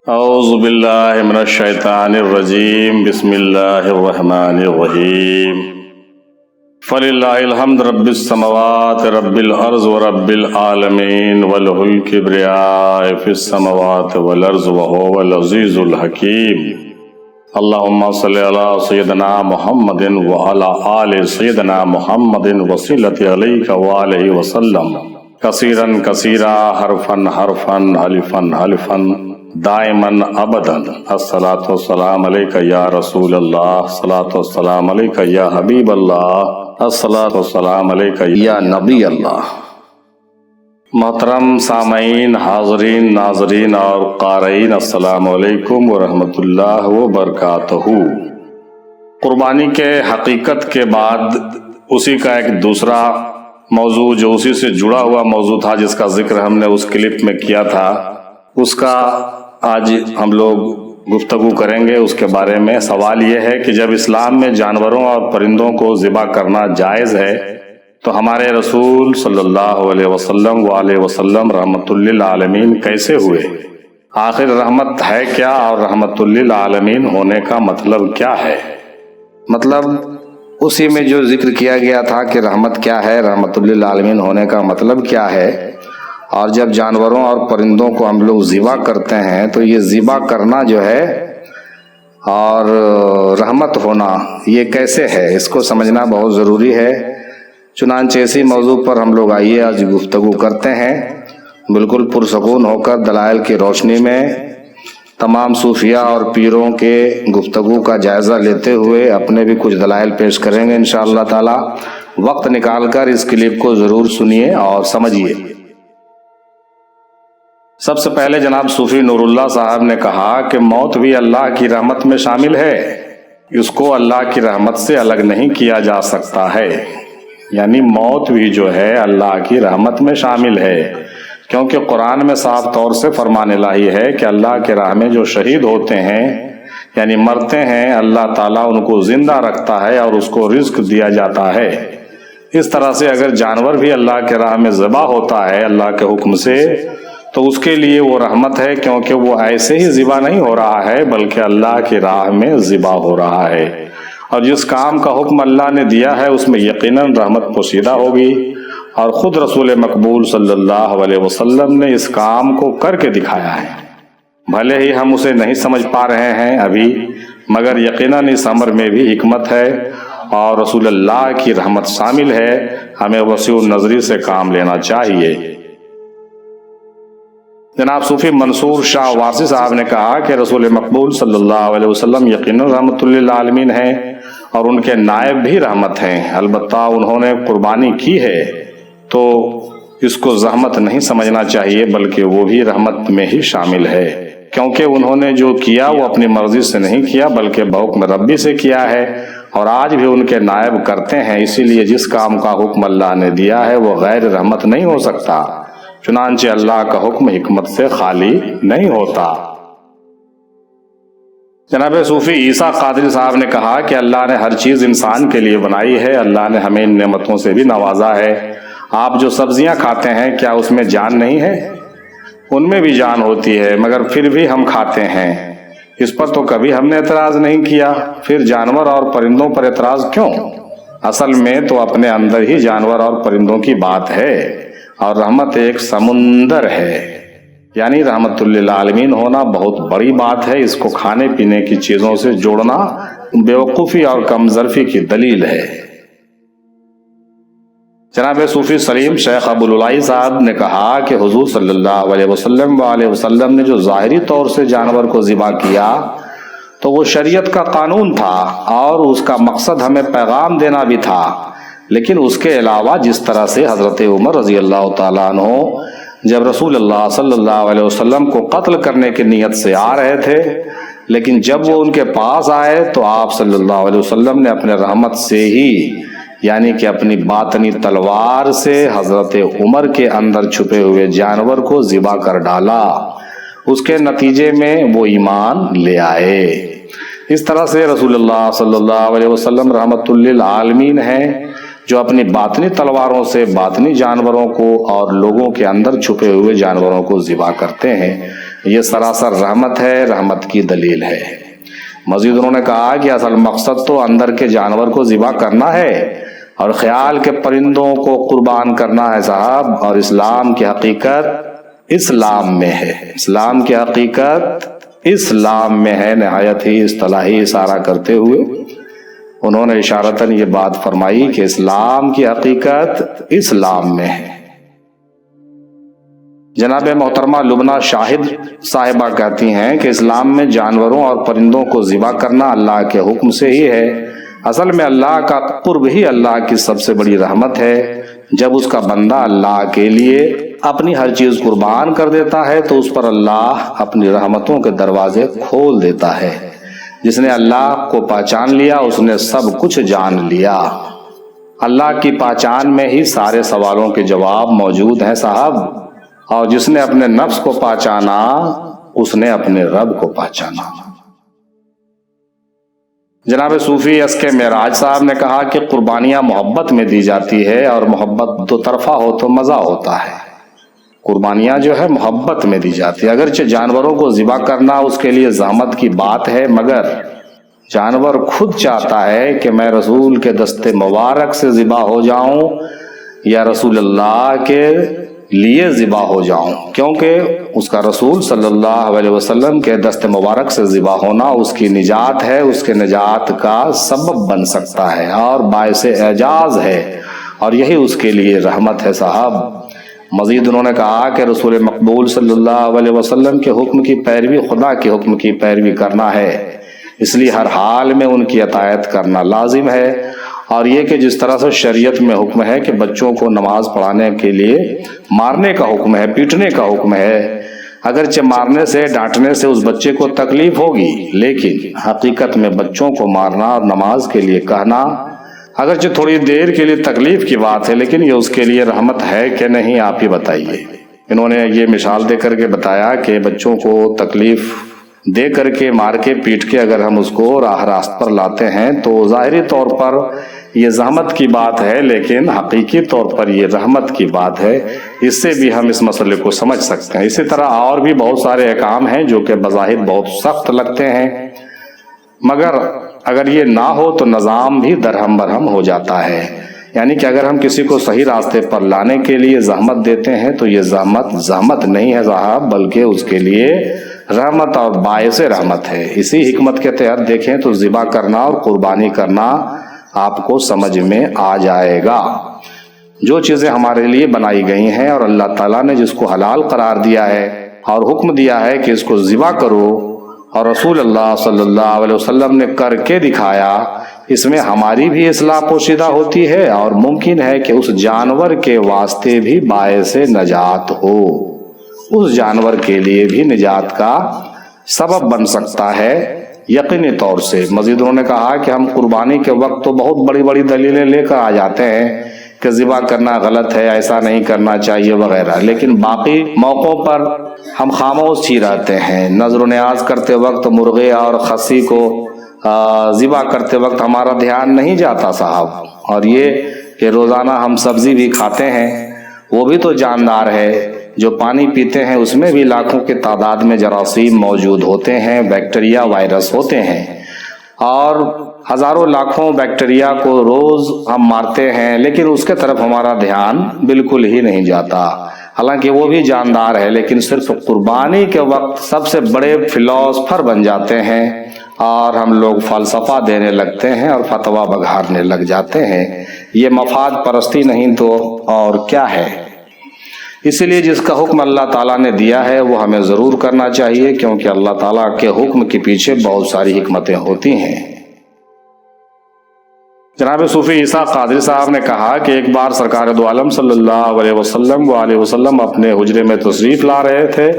اعوذ باللہ من الشیطان الرجیم بسم اللہ الرحمن الرحیم فللہ الحمد رب السماوات رب الارض ورب العالمین وله الکبریاء فی السماوات والارض وهو العزیز الحکیم اللہم صلی علی سیدنا محمد وعلی آل سیدنا محمد وصلت علیک وآلہ وسلم کثیرا کثیرا حرفا حرفا حلفا حلفا دائماً ابداً الصلاۃ والسلام علیک یا رسول اللہ، الصلاۃ والسلام علیک یا حبیب اللہ، الصلاۃ والسلام علیک یا نبی اللہ۔ محترم سامعین، حاضرین، ناظرین اور قارئین، السلام علیکم ورحمۃ اللہ وبرکاتہ۔ قربانی کے حقیقت کے بعد اسی کا ایک دوسرا موضوع جو اسی سے جڑا ہوا موضوع تھا، جس کا ذکر ہم نے اس کلپ میں کیا تھا، اس کا آج ہم لوگ گفتگو کریں گے۔ اس کے بارے میں سوال یہ ہے کہ جب اسلام میں جانوروں اور پرندوں کو ذبح کرنا جائز ہے تو ہمارے رسول صلی اللہ علیہ وسلم وآلہ وسلم رحمت للعالمین کیسے ہوئے؟ آخر رحمت ہے کیا اور رحمت للعالمین ہونے کا مطلب کیا ہے؟ مطلب اسی میں جو ذکر کیا گیا تھا کہ رحمت کیا ہے، رحمت للعالمین ہونے کا مطلب کیا ہے، اور جب جانوروں اور پرندوں کو ہم لوگ ذبح کرتے ہیں تو یہ ذبح کرنا جو ہے اور رحمت ہونا یہ کیسے ہے، اس کو سمجھنا بہت ضروری ہے۔ چنانچہ اسی موضوع پر ہم لوگ آئیے آج گفتگو کرتے ہیں، بالکل پرسکون ہو کر دلائل کی روشنی میں تمام صوفیہ اور پیروں کے گفتگو کا جائزہ لیتے ہوئے اپنے بھی کچھ دلائل پیش کریں گے انشاءاللہ تعالی۔ وقت نکال کر اس کلپ کو ضرور سنیے اور سمجھیے۔ سب سے پہلے جناب صوفی نور اللہ صاحب نے کہا کہ موت بھی اللہ کی رحمت میں شامل ہے، اس کو اللہ کی رحمت سے الگ نہیں کیا جا سکتا ہے۔ یعنی موت بھی جو ہے اللہ کی رحمت میں شامل ہے، کیونکہ قرآن میں صاف طور سے فرمان الہی ہے کہ اللہ کے راہ میں جو شہید ہوتے ہیں یعنی مرتے ہیں، اللہ تعالیٰ ان کو زندہ رکھتا ہے اور اس کو رزق دیا جاتا ہے۔ اس طرح سے اگر جانور بھی اللہ کے راہ میں ذبح ہوتا ہے اللہ کے حکم سے تو اس کے لیے وہ رحمت ہے، کیونکہ وہ ایسے ہی ذبح نہیں ہو رہا ہے بلکہ اللہ کی راہ میں ذبح ہو رہا ہے، اور جس کام کا حکم اللہ نے دیا ہے اس میں یقیناً رحمت پوشیدہ ہوگی، اور خود رسول مقبول صلی اللہ علیہ وسلم نے اس کام کو کر کے دکھایا ہے۔ بھلے ہی ہم اسے نہیں سمجھ پا رہے ہیں ابھی، مگر یقیناً اس امر میں بھی حکمت ہے اور رسول اللہ کی رحمت شامل ہے۔ ہمیں وسیع النظری سے کام لینا چاہیے۔ جناب صوفی منصور شاہ وارسی صاحب نے کہا کہ رسول مقبول صلی اللہ علیہ وسلم یقیناً رحمت للعالمین ہیں اور ان کے نائب بھی رحمت ہیں، البتہ انہوں نے قربانی کی ہے تو اس کو زحمت نہیں سمجھنا چاہیے بلکہ وہ بھی رحمت میں ہی شامل ہے، کیونکہ انہوں نے جو کیا وہ اپنی مرضی سے نہیں کیا بلکہ بحکم ربی سے کیا ہے، اور آج بھی ان کے نائب کرتے ہیں۔ اسی لیے جس کام کا حکم اللہ نے دیا ہے وہ غیر رحمت نہیں ہو سکتا، چنانچہ اللہ کا حکم حکمت سے خالی نہیں ہوتا۔ جناب صوفی عیسیٰ قادری صاحب نے کہا کہ اللہ نے ہر چیز انسان کے لیے بنائی ہے، اللہ نے ہمیں ان نعمتوں سے بھی نوازا ہے۔ آپ جو سبزیاں کھاتے ہیں کیا اس میں جان نہیں ہے؟ ان میں بھی جان ہوتی ہے، مگر پھر بھی ہم کھاتے ہیں، اس پر تو کبھی ہم نے اعتراض نہیں کیا، پھر جانور اور پرندوں پر اعتراض کیوں؟ اصل میں تو اپنے اندر ہی جانور اور پرندوں کی بات ہے، اور رحمت ایک سمندر ہے، یعنی رحمت للعالمین ہونا بہت بڑی بات ہے۔ اس کو کھانے پینے کی چیزوں سے جوڑنا بیوقوفی اور کمظرفی کی دلیل ہے۔ جناب صوفی سلیم شیخ ابو العلائی صاحب نے کہا کہ حضور صلی اللہ علیہ وسلم وآلہ وسلم نے جو ظاہری طور سے جانور کو ذبح کیا تو وہ شریعت کا قانون تھا اور اس کا مقصد ہمیں پیغام دینا بھی تھا، لیکن اس کے علاوہ جس طرح سے حضرت عمر رضی اللہ تعالیٰ عنہ جب رسول اللہ صلی اللہ علیہ وسلم کو قتل کرنے کی نیت سے آ رہے تھے، لیکن جب وہ ان کے پاس آئے تو آپ صلی اللہ علیہ وسلم نے اپنے رحمت سے ہی یعنی کہ اپنی باطنی تلوار سے حضرت عمر کے اندر چھپے ہوئے جانور کو ذبح کر ڈالا، اس کے نتیجے میں وہ ایمان لے آئے۔ اس طرح سے رسول اللہ صلی اللہ علیہ وسلم رحمت للعالمین ہیں، جو اپنی باطنی تلواروں سے باطنی جانوروں کو اور لوگوں کے اندر چھپے ہوئے جانوروں کو ذبح کرتے ہیں، یہ سراسر رحمت ہے، رحمت کی دلیل ہے۔ مزید انہوں نے کہا کہ اصل مقصد تو اندر کے جانور کو ذبح کرنا ہے اور خیال کے پرندوں کو قربان کرنا ہے صاحب، اور اسلام کی حقیقت اسلام میں ہے، اسلام کی حقیقت اسلام میں ہے۔ نہایت ہی اصطلاحی اشارہ کرتے ہوئے انہوں نے اشارتاً یہ بات فرمائی کہ اسلام کی حقیقت اسلام میں ہے۔ جناب محترمہ لبنہ شاہد صاحبہ کہتی ہیں کہ اسلام میں جانوروں اور پرندوں کو ذبح کرنا اللہ کے حکم سے ہی ہے۔ اصل میں اللہ کا قرب ہی اللہ کی سب سے بڑی رحمت ہے۔ جب اس کا بندہ اللہ کے لیے اپنی ہر چیز قربان کر دیتا ہے تو اس پر اللہ اپنی رحمتوں کے دروازے کھول دیتا ہے۔ جس نے اللہ کو پہچان لیا اس نے سب کچھ جان لیا۔ اللہ کی پہچان میں ہی سارے سوالوں کے جواب موجود ہیں صاحب، اور جس نے اپنے نفس کو پہچانا اس نے اپنے رب کو پہچانا۔ جناب صوفی اس کے معراج صاحب نے کہا کہ قربانیاں محبت میں دی جاتی ہے، اور محبت دو طرفہ ہو تو مزہ ہوتا ہے۔ قربانیاں جو ہے محبت میں دی جاتی ہے، اگرچہ جانوروں کو ذبح کرنا اس کے لیے زحمت کی بات ہے، مگر جانور خود چاہتا ہے کہ میں رسول کے دست مبارک سے ذبح ہو جاؤں یا رسول اللہ کے لیے ذبح ہو جاؤں، کیونکہ اس کا رسول صلی اللہ علیہ وسلم کے دست مبارک سے ذبح ہونا اس کی نجات ہے، اس کے نجات کا سبب بن سکتا ہے اور باعث اعجاز ہے، اور یہی اس کے لیے رحمت ہے صاحب۔ مزید انہوں نے کہا کہ رسول مقبول صلی اللہ علیہ وسلم کے حکم کی پیروی خدا کے حکم کی پیروی کرنا ہے، اس لیے ہر حال میں ان کی اطاعت کرنا لازم ہے۔ اور یہ کہ جس طرح سے شریعت میں حکم ہے کہ بچوں کو نماز پڑھانے کے لیے مارنے کا حکم ہے، پیٹنے کا حکم ہے، اگرچہ مارنے سے ڈانٹنے سے اس بچے کو تکلیف ہوگی، لیکن حقیقت میں بچوں کو مارنا اور نماز کے لیے کہنا اگرچہ تھوڑی دیر کے لیے تکلیف کی بات ہے، لیکن یہ اس کے لیے رحمت ہے کہ نہیں، آپ ہی بتائیے۔ انہوں نے یہ مثال دے کر کے بتایا کہ بچوں کو تکلیف دے کر کے مار کے پیٹ کے اگر ہم اس کو راہ راست پر لاتے ہیں تو ظاہری طور پر یہ زحمت کی بات ہے، لیکن حقیقی طور پر یہ رحمت کی بات ہے۔ اس سے بھی ہم اس مسئلے کو سمجھ سکتے ہیں۔ اسی طرح اور بھی بہت سارے احکام ہیں جو کہ بظاہر بہت سخت لگتے ہیں، مگر اگر یہ نہ ہو تو نظام بھی درہم برہم ہو جاتا ہے۔ یعنی کہ اگر ہم کسی کو صحیح راستے پر لانے کے لیے زحمت دیتے ہیں تو یہ زحمت نہیں ہے صاحب، بلکہ اس کے لیے رحمت اور باعث رحمت ہے۔ اسی حکمت کے تحت دیکھیں تو ذبح کرنا اور قربانی کرنا آپ کو سمجھ میں آ جائے گا۔ جو چیزیں ہمارے لیے بنائی گئی ہیں اور اللہ تعالیٰ نے جس کو حلال قرار دیا ہے اور حکم دیا ہے کہ اس کو ذبح کرو، اور رسول اللہ صلی اللہ علیہ وسلم نے کر کے دکھایا، اس میں ہماری بھی اصلاح پوشیدہ ہوتی ہے، اور ممکن ہے کہ اس جانور کے واسطے بھی باعث نجات ہو، اس جانور کے لیے بھی نجات کا سبب بن سکتا ہے یقینی طور سے۔ مزید انہوں نے کہا کہ ہم قربانی کے وقت تو بہت بڑی بڑی دلیلیں لے کر آ جاتے ہیں کہ ذبح کرنا غلط ہے، ایسا نہیں کرنا چاہیے وغیرہ، لیکن باقی موقعوں پر ہم خاموش ہی رہتے ہیں۔ نظر و نیاز کرتے وقت مرغے اور خسی کو ذبح کرتے وقت ہمارا دھیان نہیں جاتا صاحب۔ اور یہ کہ روزانہ ہم سبزی بھی کھاتے ہیں، وہ بھی تو جاندار ہے، جو پانی پیتے ہیں اس میں بھی لاکھوں کی تعداد میں جراثیم موجود ہوتے ہیں، بیکٹیریا وائرس ہوتے ہیں، اور ہزاروں لاکھوں بیکٹیریا کو روز ہم مارتے ہیں، لیکن اس کے طرف ہمارا دھیان بالکل ہی نہیں جاتا، حالانکہ وہ بھی جاندار ہے، لیکن صرف قربانی کے وقت سب سے بڑے فلاسفر بن جاتے ہیں اور ہم لوگ فلسفہ دینے لگتے ہیں اور فتویٰ بگھارنے لگ جاتے ہیں۔ یہ مفاد پرستی نہیں تو اور کیا ہے؟ اسی لیے جس کا حکم اللہ تعالیٰ نے دیا ہے وہ ہمیں ضرور کرنا چاہیے، کیونکہ اللہ تعالیٰ کے حکم کے پیچھے بہت ساری حکمتیں ہوتی ہیں۔ جناب صوفی عیسیٰ قادری صاحب نے کہا کہ ایک بار سرکار دو عالم صلی اللہ علیہ وسلم اپنے حجرے میں تشریف لا رہے تھے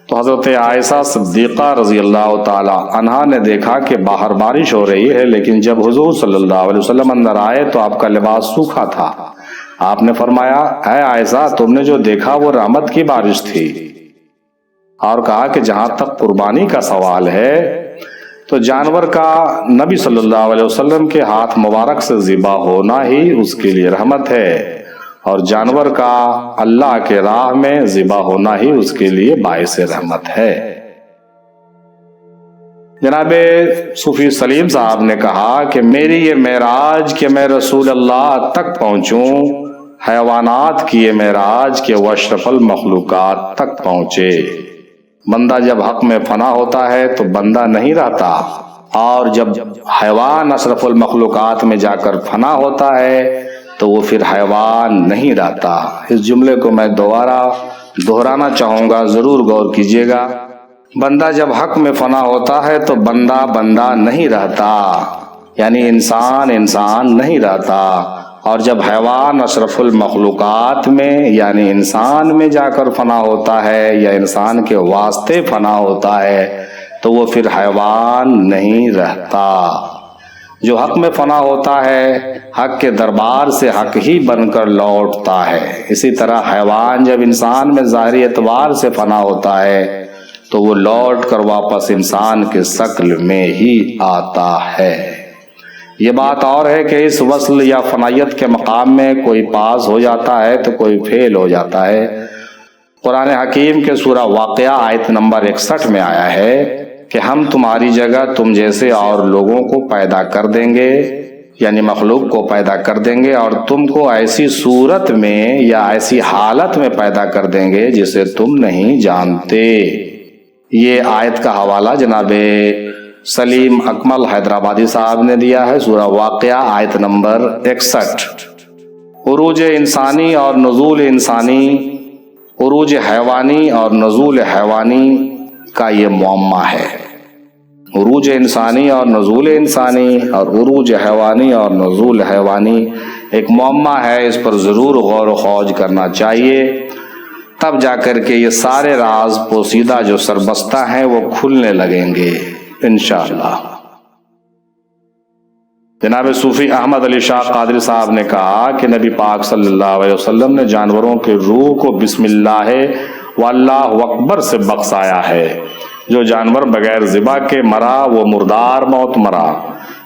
تو حضرت عائشہ صدیقہ رضی اللہ تعالی عنہا نے دیکھا کہ باہر بارش ہو رہی ہے، لیکن جب حضور صلی اللہ علیہ وسلم اندر آئے تو آپ کا لباس سوکھا تھا۔ آپ نے فرمایا، اے عائشہ، تم نے جو دیکھا وہ رحمت کی بارش تھی، اور کہا کہ جہاں تک قربانی کا سوال ہے تو جانور کا نبی صلی اللہ علیہ وسلم کے ہاتھ مبارک سے ذبح ہونا ہی اس کے لیے رحمت ہے، اور جانور کا اللہ کے راہ میں ذبح ہونا ہی اس کے لیے باعث رحمت ہے۔ جناب صوفی سلیم صاحب نے کہا کہ میری یہ معراج کہ میں رسول اللہ تک پہنچوں، حیوانات کی یہ معراج کہ وہ اشرف المخلوقات تک پہنچے۔ بندہ جب حق میں فنا ہوتا ہے تو بندہ نہیں رہتا، اور جب حیوان اشرف المخلوقات میں جا کر فنا ہوتا ہے تو وہ پھر حیوان نہیں رہتا۔ اس جملے کو میں دوبارہ دہرانا چاہوں گا، ضرور غور کیجیے گا۔ بندہ جب حق میں فنا ہوتا ہے تو بندہ نہیں رہتا، یعنی انسان نہیں رہتا، اور جب حیوان اشرف المخلوقات میں یعنی انسان میں جا کر فنا ہوتا ہے یا انسان کے واسطے فنا ہوتا ہے تو وہ پھر حیوان نہیں رہتا۔ جو حق میں فنا ہوتا ہے حق کے دربار سے حق ہی بن کر لوٹتا ہے۔ اسی طرح حیوان جب انسان میں ظاہری اعتبار سے فنا ہوتا ہے تو وہ لوٹ کر واپس انسان کے شکل میں ہی آتا ہے۔ یہ بات اور ہے کہ اس وصل یا فنائیت کے مقام میں کوئی پاس ہو جاتا ہے تو کوئی فیل ہو جاتا ہے۔ قرآن حکیم کے سورہ واقعہ آیت نمبر 61 میں آیا ہے کہ ہم تمہاری جگہ تم جیسے اور لوگوں کو پیدا کر دیں گے، یعنی مخلوق کو پیدا کر دیں گے، اور تم کو ایسی صورت میں یا ایسی حالت میں پیدا کر دیں گے جسے تم نہیں جانتے۔ یہ آیت کا حوالہ جناب سلیم اکمل حیدرآبادی صاحب نے دیا ہے، سورہ واقعہ آیت نمبر 61۔ عروج انسانی اور نزول انسانی، عروج حیوانی اور نزول حیوانی کا یہ معمہ ہے۔ عروج انسانی اور نزول انسانی اور عروج حیوانی اور نزول حیوانی ایک معمہ ہے، اس پر ضرور غور و خوض کرنا چاہیے، تب جا کر کے یہ سارے راز پوشیدہ جو سربستہ ہیں وہ کھلنے لگیں گے انشاءاللہ۔ جناب صوفی احمد علی شاہ قادری صاحب نے کہا کہ نبی پاک صلی اللہ علیہ وسلم نے جانوروں کے روح کو بسم اللہ واللہ اکبر سے بخشایا ہے۔ جو جانور بغیر ذبح کے مرا وہ مردار موت مرا۔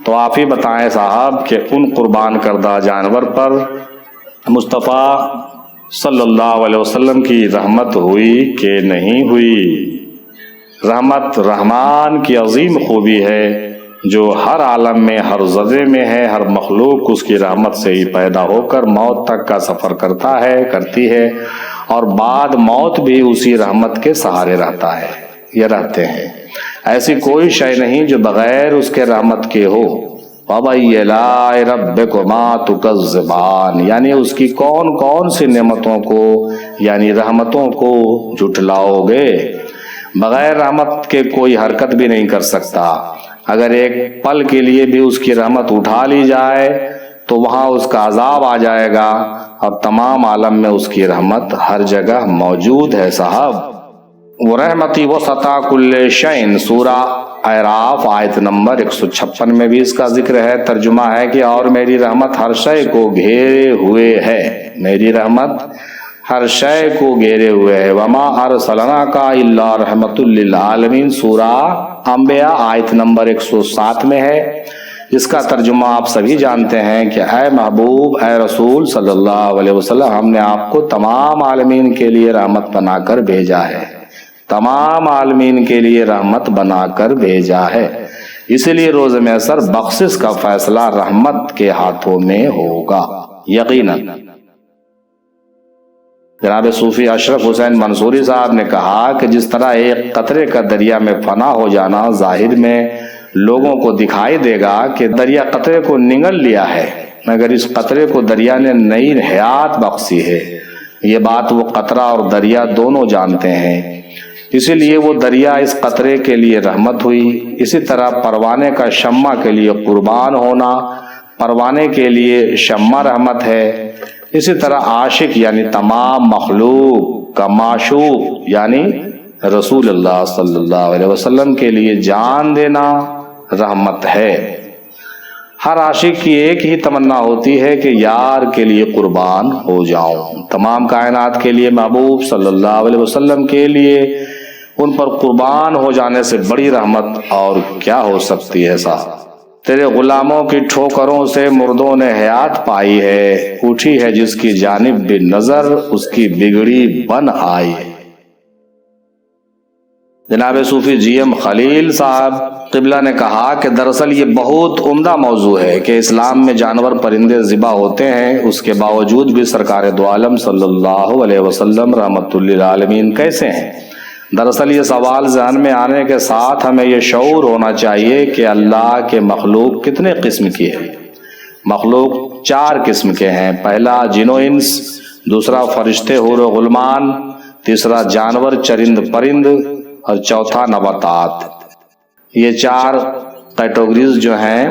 تو آپ ہی بتائیں صاحب کہ ان قربان کردہ جانور پر مصطفیٰ صلی اللہ علیہ وسلم کی رحمت ہوئی کہ نہیں ہوئی؟ رحمت رحمان کی عظیم خوبی ہے جو ہر عالم میں، ہر ذرے میں ہے۔ ہر مخلوق اس کی رحمت سے ہی پیدا ہو کر موت تک کا سفر کرتا ہے، کرتی ہے، اور بعد موت بھی اسی رحمت کے سہارے رہتا ہے یا رہتے ہیں۔ ایسی کوئی شے نہیں جو بغیر اس کے رحمت کے ہو۔ وَبَيِّ آلَاءِ رَبِّكُمَا تُكَذِّبَانِ، یعنی اس کی کون کون سی نعمتوں کو یعنی رحمتوں کو جھٹلاؤ گے۔ بغیر رحمت کے کوئی حرکت بھی نہیں کر سکتا۔ اگر ایک پل کے لیے بھی اس کی رحمت اٹھا لی جائے تو وہاں اس کا عذاب آ جائے گا، اور تمام عالم میں اس کی رحمت ہر جگہ موجود ہے صاحب۔ وَرَحْمَتِي وَسَطَ كُلِّ شَيْءٍ، سورہ اعراف آیت نمبر 156 میں بھی اس کا ذکر ہے۔ ترجمہ ہے کہ اور میری رحمت ہر شے کو گھیرے ہوئے ہے، میری رحمت ہر شے کو گھیرے ہوئے ہے۔ وَمَا أَرْسَلْنَاكَ إِلَّا رَحْمَةً لِّلْعَالَمِينَ، سورہ انبیاء آیت نمبر 107 میں ہے، جس کا ترجمہ آپ سبھی جانتے ہیں کہ اے محبوب، اے رسول صلی اللہ علیہ وسلم، ہم نے آپ کو تمام عالمین کے لیے رحمت بنا کر بھیجا ہے، تمام عالمین کے لیے رحمت بنا کر بھیجا ہے۔ اسی لیے روز محشر بخشش کا فیصلہ رحمت کے ہاتھوں میں ہوگا یقیناً۔ جناب صوفی اشرف حسین منصوری صاحب نے کہا کہ جس طرح ایک قطرے کا دریا میں فنا ہو جانا ظاہر میں لوگوں کو دکھائی دے گا کہ دریا قطرے کو نگل لیا ہے، مگر اس قطرے کو دریا نے نئی حیات بخشی ہے، یہ بات وہ قطرہ اور دریا دونوں جانتے ہیں، اسی لیے وہ دریا اس قطرے کے لیے رحمت ہوئی۔ اسی طرح پروانے کا شمع کے لیے قربان ہونا پروانے کے لیے شمع رحمت ہے، اسی طرح عاشق یعنی تمام مخلوق کا معشوق یعنی رسول اللہ صلی اللہ علیہ وسلم کے لیے جان دینا رحمت ہے۔ ہر عاشق کی ایک ہی تمنا ہوتی ہے کہ یار کے لیے قربان ہو جاؤں، تمام کائنات کے لیے محبوب صلی اللہ علیہ وسلم کے لیے ان پر قربان ہو جانے سے بڑی رحمت اور کیا ہو سکتی ہے صاحب؟ تیرے غلاموں کی ٹھوکروں سے مردوں نے حیات پائی ہے، اٹھی ہے جس کی جانب بھی نظر اس کی بگڑی بن آئی ہے۔ جناب صوفی جی ایم خلیل صاحب قبلہ نے کہا کہ دراصل یہ بہت عمدہ موضوع ہے کہ اسلام میں جانور پرندے ذبح ہوتے ہیں، اس کے باوجود بھی سرکار دو عالم صلی اللہ علیہ وسلم رحمت للعالمین کیسے ہیں؟ دراصل یہ سوال ذہن میں آنے کے ساتھ ہمیں یہ شعور ہونا چاہیے کہ اللہ کے مخلوق کتنے قسم کی ہے۔ مخلوق 4 قسم کے ہیں۔ پہلا جن و انس، دوسرا فرشتے حور و غلمان، تیسرا جانور چرند پرند، اور چوتھا نباتات۔ یہ 4 کیٹیگریز جو ہیں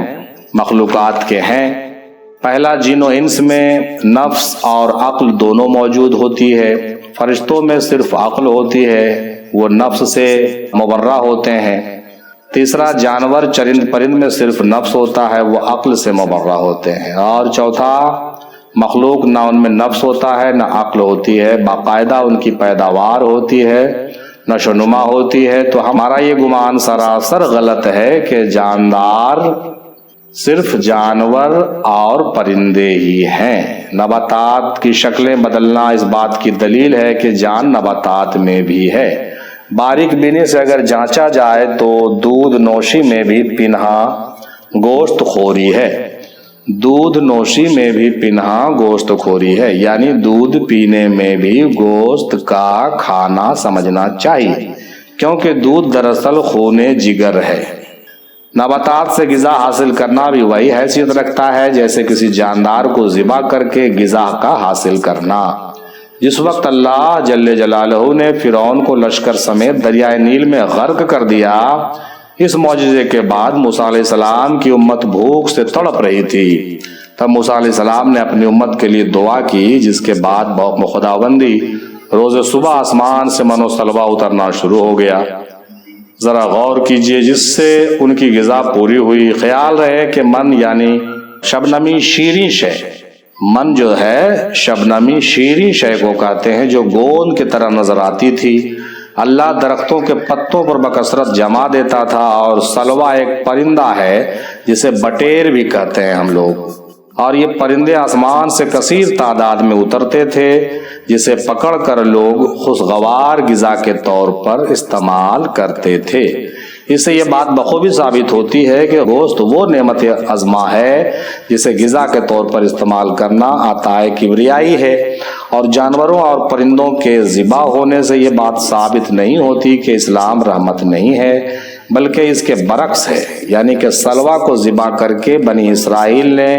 مخلوقات کے ہیں۔ پہلا جن و انس میں نفس اور عقل دونوں موجود ہوتی ہے۔ فرشتوں میں صرف عقل ہوتی ہے، وہ نفس سے مبرہ ہوتے ہیں۔ تیسرا جانور چرند پرند میں صرف نفس ہوتا ہے، وہ عقل سے مبرہ ہوتے ہیں۔ اور چوتھا مخلوق نہ ان میں نفس ہوتا ہے نہ عقل ہوتی ہے، باقاعدہ ان کی پیداوار ہوتی ہے، نشو نما ہوتی ہے۔ تو ہمارا یہ گمان سراسر غلط ہے کہ جاندار صرف جانور اور پرندے ہی ہیں۔ نباتات کی شکلیں بدلنا اس بات کی دلیل ہے کہ جان نباتات میں بھی ہے۔ باریک بینی سے اگر جانچا جائے تو دودھ نوشی میں بھی پنہا گوشت خوری ہے۔ دودھ نوشی میں بھی پنہا گوشت خوری ہے، یعنی دودھ پینے میں بھی گوشت کا کھانا سمجھنا چاہیے، کیونکہ دودھ دراصل خون جگر ہے۔ نباتات سے غذا حاصل کرنا بھی وہی حیثیت رکھتا ہے جیسے کسی جاندار کو ذبح کر کے غذا کا حاصل کرنا۔ جس وقت اللہ جل جلالہ نے فرعون کو لشکر سمیت دریائے نیل میں غرق کر دیا، اس معجزے کے بعد موسیٰ علیہ السلام کی امت بھوک سے تڑپ رہی تھی۔ تب موسیٰ علیہ السلام نے اپنی امت کے لیے دعا کی، جس کے بعد بحکم خداوندی روز صبح آسمان سے من و سلوہ اترنا شروع ہو گیا۔ ذرا غور کیجئے، جس سے ان کی غذا پوری ہوئی۔ خیال رہے کہ من یعنی شبنمی شیریں شے، من جو ہے شبنمی شیریں شے کو کہتے ہیں جو گوند کی طرح نظر آتی تھی۔ اللہ درختوں کے پتوں پر بکثرت جما دیتا تھا، اور سلوہ ایک پرندہ ہے جسے بٹیر بھی کہتے ہیں ہم لوگ، اور یہ پرندے آسمان سے کثیر تعداد میں اترتے تھے، جسے پکڑ کر لوگ خوشگوار غذا کے طور پر استعمال کرتے تھے۔ اس سے یہ بات بخوبی ثابت ہوتی ہے کہ گوشت وہ نعمت عظمہ ہے جسے غذا کے طور پر استعمال کرنا عطائے کبریائی ہے، اور جانوروں اور پرندوں کے ذبح ہونے سے یہ بات ثابت نہیں ہوتی کہ اسلام رحمت نہیں ہے، بلکہ اس کے برعکس ہے۔ یعنی کہ سلوہ کو ذبح کر کے بنی اسرائیل نے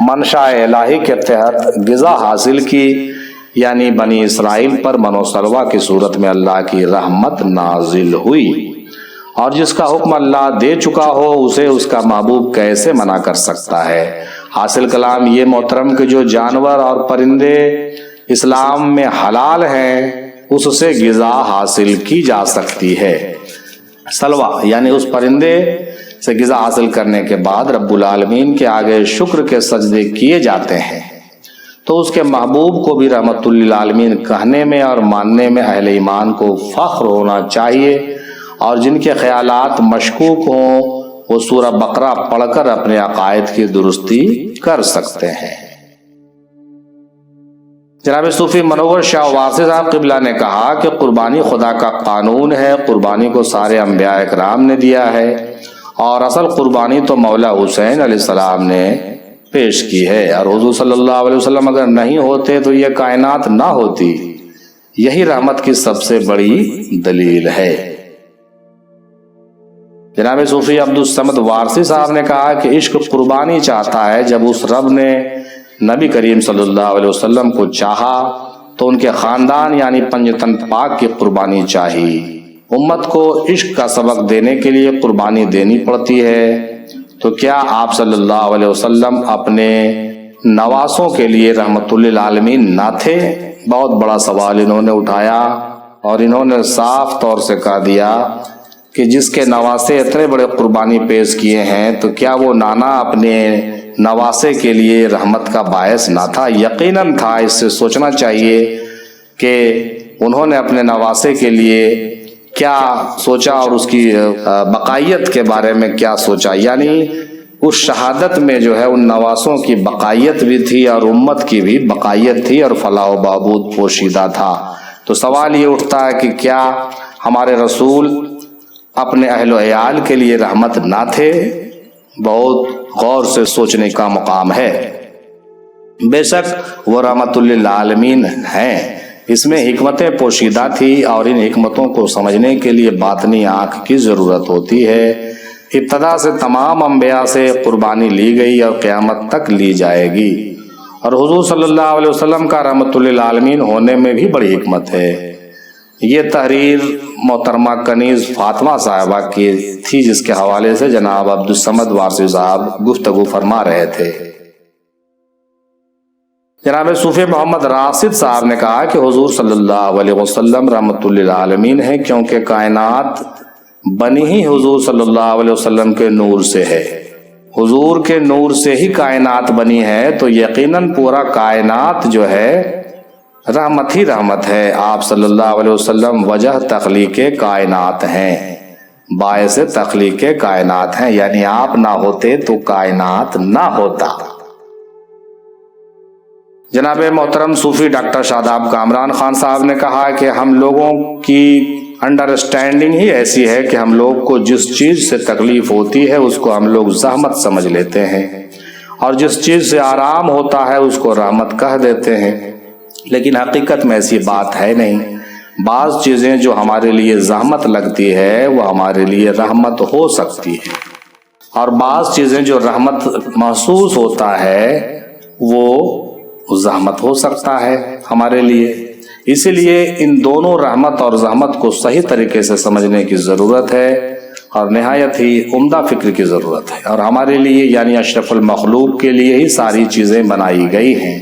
منشاء الہی کے تحت غذا حاصل کی، یعنی بنی اسرائیل پر من و سلوہ کی صورت میں اللہ کی رحمت نازل ہوئی، اور جس کا حکم اللہ دے چکا ہو اسے اس کا محبوب کیسے منع کر سکتا ہے؟ حاصل کلام یہ محترم کہ جو جانور اور پرندے اسلام میں حلال ہیں اس سے غذا حاصل کی جا سکتی ہے۔ سلوہ یعنی اس پرندے سے غذا حاصل کرنے کے بعد رب العالمین کے آگے شکر کے سجدے کیے جاتے ہیں، تو اس کے محبوب کو بھی رحمت للعالمین کہنے میں اور ماننے میں اہل ایمان کو فخر ہونا چاہیے، اور جن کے خیالات مشکوک ہوں وہ سورہ بقرہ پڑھ کر اپنے عقائد کی درستی کر سکتے ہیں۔ جناب صوفی منور شاہ وارثی صاحب قبلہ نے کہا کہ قربانی خدا کا قانون ہے، قربانی کو سارے انبیاء اکرام نے دیا ہے، اور اصل قربانی تو مولا حسین علیہ السلام نے پیش کی ہے، اور حضور صلی اللہ علیہ وسلم اگر نہیں ہوتے تو یہ کائنات نہ ہوتی۔ یہی رحمت کی سب سے بڑی دلیل ہے۔ جناب صوفی عبدالصمد وارثی صاحب نے کہا کہ عشق قربانی چاہتا ہے۔ جب اس رب نے نبی کریم صلی اللہ علیہ وسلم کو چاہا تو ان کے خاندان یعنی پنجتن پاک کی قربانی چاہی۔ امت کو عشق کا سبق دینے کے لیے قربانی دینی پڑتی ہے، تو کیا آپ صلی اللہ علیہ وسلم اپنے نواسوں کے لیے رحمت للعالمین نہ تھے؟ بہت بڑا سوال انہوں نے اٹھایا، اور انہوں نے صاف طور سے کہہ دیا کہ جس کے نواسے اتنے بڑے قربانی پیش کیے ہیں تو کیا وہ نانا اپنے نواسے کے لیے رحمت کا باعث نہ تھا؟ یقیناً تھا۔ اس سے سوچنا چاہیے کہ انہوں نے اپنے نواسے کے لیے کیا سوچا اور اس کی بقائیت کے بارے میں کیا سوچا، یعنی اس شہادت میں جو ہے ان نواسوں کی بقائیت بھی تھی اور امت کی بھی بقائیت تھی اور فلاح و بہبود پوشیدہ تھا۔ تو سوال یہ اٹھتا ہے کہ کیا ہمارے رسول اپنے اہل و عیال کے لیے رحمت نہ تھے؟ بہت غور سے سوچنے کا مقام ہے۔ بے شک وہ رحمت للعالمین ہیں، اس میں حکمتیں پوشیدہ تھی اور ان حکمتوں کو سمجھنے کے لیے باطنی آنکھ کی ضرورت ہوتی ہے۔ ابتدا سے تمام انبیاء سے قربانی لی گئی اور قیامت تک لی جائے گی، اور حضور صلی اللہ علیہ وسلم کا رحمت للعالمین ہونے میں بھی بڑی حکمت ہے۔ یہ تحریر محترمہ کنیز فاطمہ صاحبہ کی تھی، جس کے حوالے سے جناب عبدالصمد وارثی صاحب گفتگو فرما رہے تھے۔ جناب صوفی محمد راشد صاحب نے کہا کہ حضور صلی اللہ علیہ وسلم رحمت للعالمین ہیں، کیونکہ کائنات بنی ہی حضور صلی اللہ علیہ وسلم کے نور سے ہے۔ حضور کے نور سے ہی کائنات بنی ہے، تو یقیناً پورا کائنات جو ہے رحمت ہی رحمت ہے۔ آپ صلی اللہ علیہ وسلم وجہ تخلیق کائنات ہیں، باعث تخلیق کائنات ہیں، یعنی آپ نہ ہوتے تو کائنات نہ ہوتا۔ جناب محترم صوفی ڈاکٹر شاداب کامران خان صاحب نے کہا کہ ہم لوگوں کی انڈرسٹینڈنگ ہی ایسی ہے کہ ہم لوگ کو جس چیز سے تکلیف ہوتی ہے اس کو ہم لوگ زحمت سمجھ لیتے ہیں، اور جس چیز سے آرام ہوتا ہے اس کو رحمت کہہ دیتے ہیں، لیکن حقیقت میں ایسی بات ہے نہیں۔ بعض چیزیں جو ہمارے لیے زحمت لگتی ہے وہ ہمارے لیے رحمت ہو سکتی ہے، اور بعض چیزیں جو رحمت محسوس ہوتا ہے وہ زحمت ہو سکتا ہے ہمارے لیے۔ اسی لیے ان دونوں رحمت اور زحمت کو صحیح طریقے سے سمجھنے کی ضرورت ہے، اور نہایت ہی عمدہ فکر کی ضرورت ہے، اور ہمارے لیے یعنی اشرف المخلوق کے لیے ہی ساری چیزیں بنائی گئی ہیں۔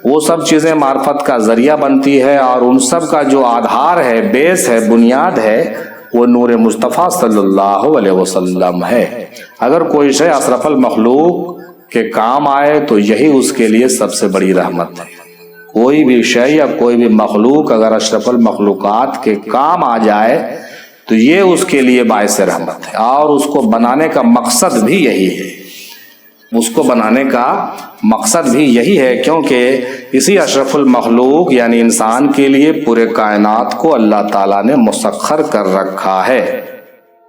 وہ سب چیزیں معرفت کا ذریعہ بنتی ہے، اور ان سب کا جو آدھار ہے، بیس ہے، بنیاد ہے، وہ نور مصطفیٰ صلی اللہ علیہ وسلم ہے۔ اگر کوئی شے اشرف المخلوق کے کام آئے تو یہی اس کے لیے سب سے بڑی رحمت ہے۔ کوئی بھی شے یا کوئی بھی مخلوق اگر اشرف المخلوقات کے کام آ جائے تو یہ اس کے لیے باعث رحمت ہے، اور اس کو بنانے کا مقصد بھی یہی ہے۔ اس کو بنانے کا مقصد بھی یہی ہے، کیونکہ اسی اشرف المخلوق یعنی انسان کے لیے پورے کائنات کو اللہ تعالیٰ نے مسخر کر رکھا ہے۔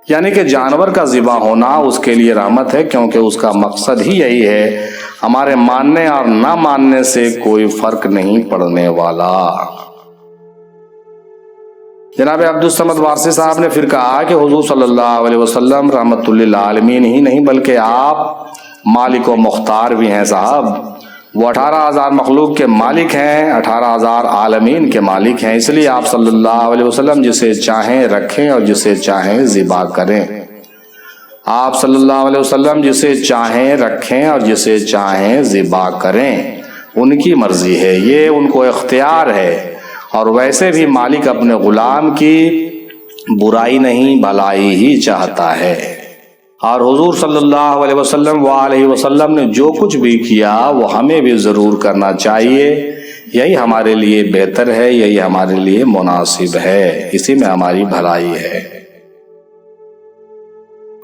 یعنی کہ جانور کا ذبح ہونا اس کے لیے رحمت ہے، کیونکہ اس کا مقصد ہی یہی ہے۔ ہمارے ماننے اور نہ ماننے سے کوئی فرق نہیں پڑنے والا۔ جناب عبدالصمد وارثی صاحب نے پھر کہا کہ حضور صلی اللہ علیہ وسلم رحمت للعالمین ہی نہیں بلکہ آپ مالک و مختار بھی ہیں صاحب۔ وہ 18,000 مخلوق کے مالک ہیں، 18,000 عالمین کے مالک ہیں، اس لیے آپ صلی اللہ علیہ وسلم جسے چاہیں رکھیں اور جسے چاہیں ذبح کریں۔ آپ صلی اللہ علیہ وسلم جسے چاہیں رکھیں اور جسے چاہیں ذبح کریں، ان کی مرضی ہے، یہ ان کو اختیار ہے، اور ویسے بھی مالک اپنے غلام کی برائی نہیں بھلائی ہی چاہتا ہے۔ اور حضور صلی اللہ علیہ وسلم وآلہ وسلم نے جو کچھ بھی کیا وہ ہمیں بھی ضرور کرنا چاہیے، یہی ہمارے لیے بہتر ہے، یہی ہمارے لیے مناسب ہے، اسی میں ہماری بھلائی ہے۔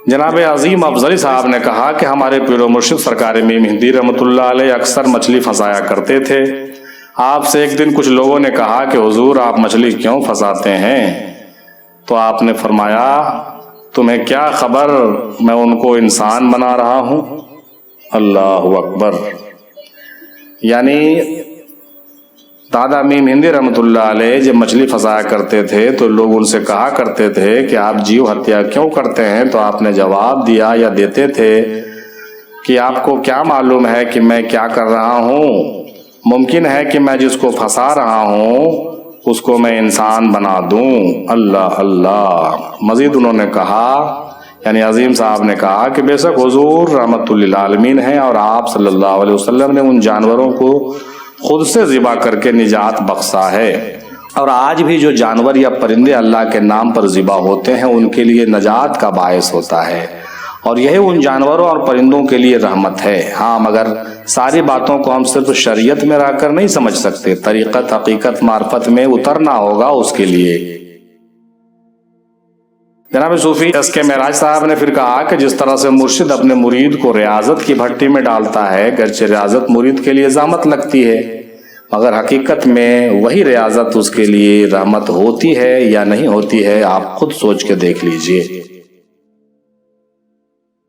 جناب عظیم افضلی صاحب نے کہا کہ ہمارے پیر و مرشد سرکار میم ہندی رحمۃ اللہ علیہ اکثر مچھلی پھنسایا کرتے تھے۔ آپ سے ایک دن کچھ لوگوں نے کہا کہ حضور آپ مچھلی کیوں پھنساتے ہیں؟ تو آپ نے فرمایا تمہیں کیا خبر میں ان کو انسان بنا رہا ہوں؟ اللہ اکبر۔ یعنی دادا میم ہندی رحمۃ اللہ علیہ جب مچھلی پھنسایا کرتے تھے تو لوگ ان سے کہا کرتے تھے کہ آپ جیو ہتیا کیوں کرتے ہیں؟ تو آپ نے جواب دیا یا دیتے تھے کہ آپ کو کیا معلوم ہے کہ میں کیا کر رہا ہوں؟ ممکن ہے کہ میں جس کو پھنسا رہا ہوں اس کو میں انسان بنا دوں۔ اللہ اللہ۔ مزید انہوں نے کہا یعنی عظیم صاحب نے کہا کہ بے شک حضور رحمت للعالمین ہیں، اور آپ صلی اللہ علیہ وسلم نے ان جانوروں کو خود سے ذبح کر کے نجات بخشا ہے، اور آج بھی جو جانور یا پرندے اللہ کے نام پر ذبح ہوتے ہیں ان کے لیے نجات کا باعث ہوتا ہے، اور یہی ان جانوروں اور پرندوں کے لیے رحمت ہے۔ ہاں مگر ساری باتوں کو ہم صرف شریعت میں رہ کر نہیں سمجھ سکتے، طریقت حقیقت معرفت میں اترنا ہوگا اس کے لیے۔ جناب صوفی اس کے معراج صاحب نے پھر کہا کہ جس طرح سے مرشد اپنے مرید کو ریاضت کی بھٹی میں ڈالتا ہے، گرچہ ریاضت مرید کے لیے زحمت لگتی ہے، مگر حقیقت میں وہی ریاضت اس کے لیے رحمت ہوتی ہے یا نہیں ہوتی ہے، آپ خود سوچ کے دیکھ لیجئے۔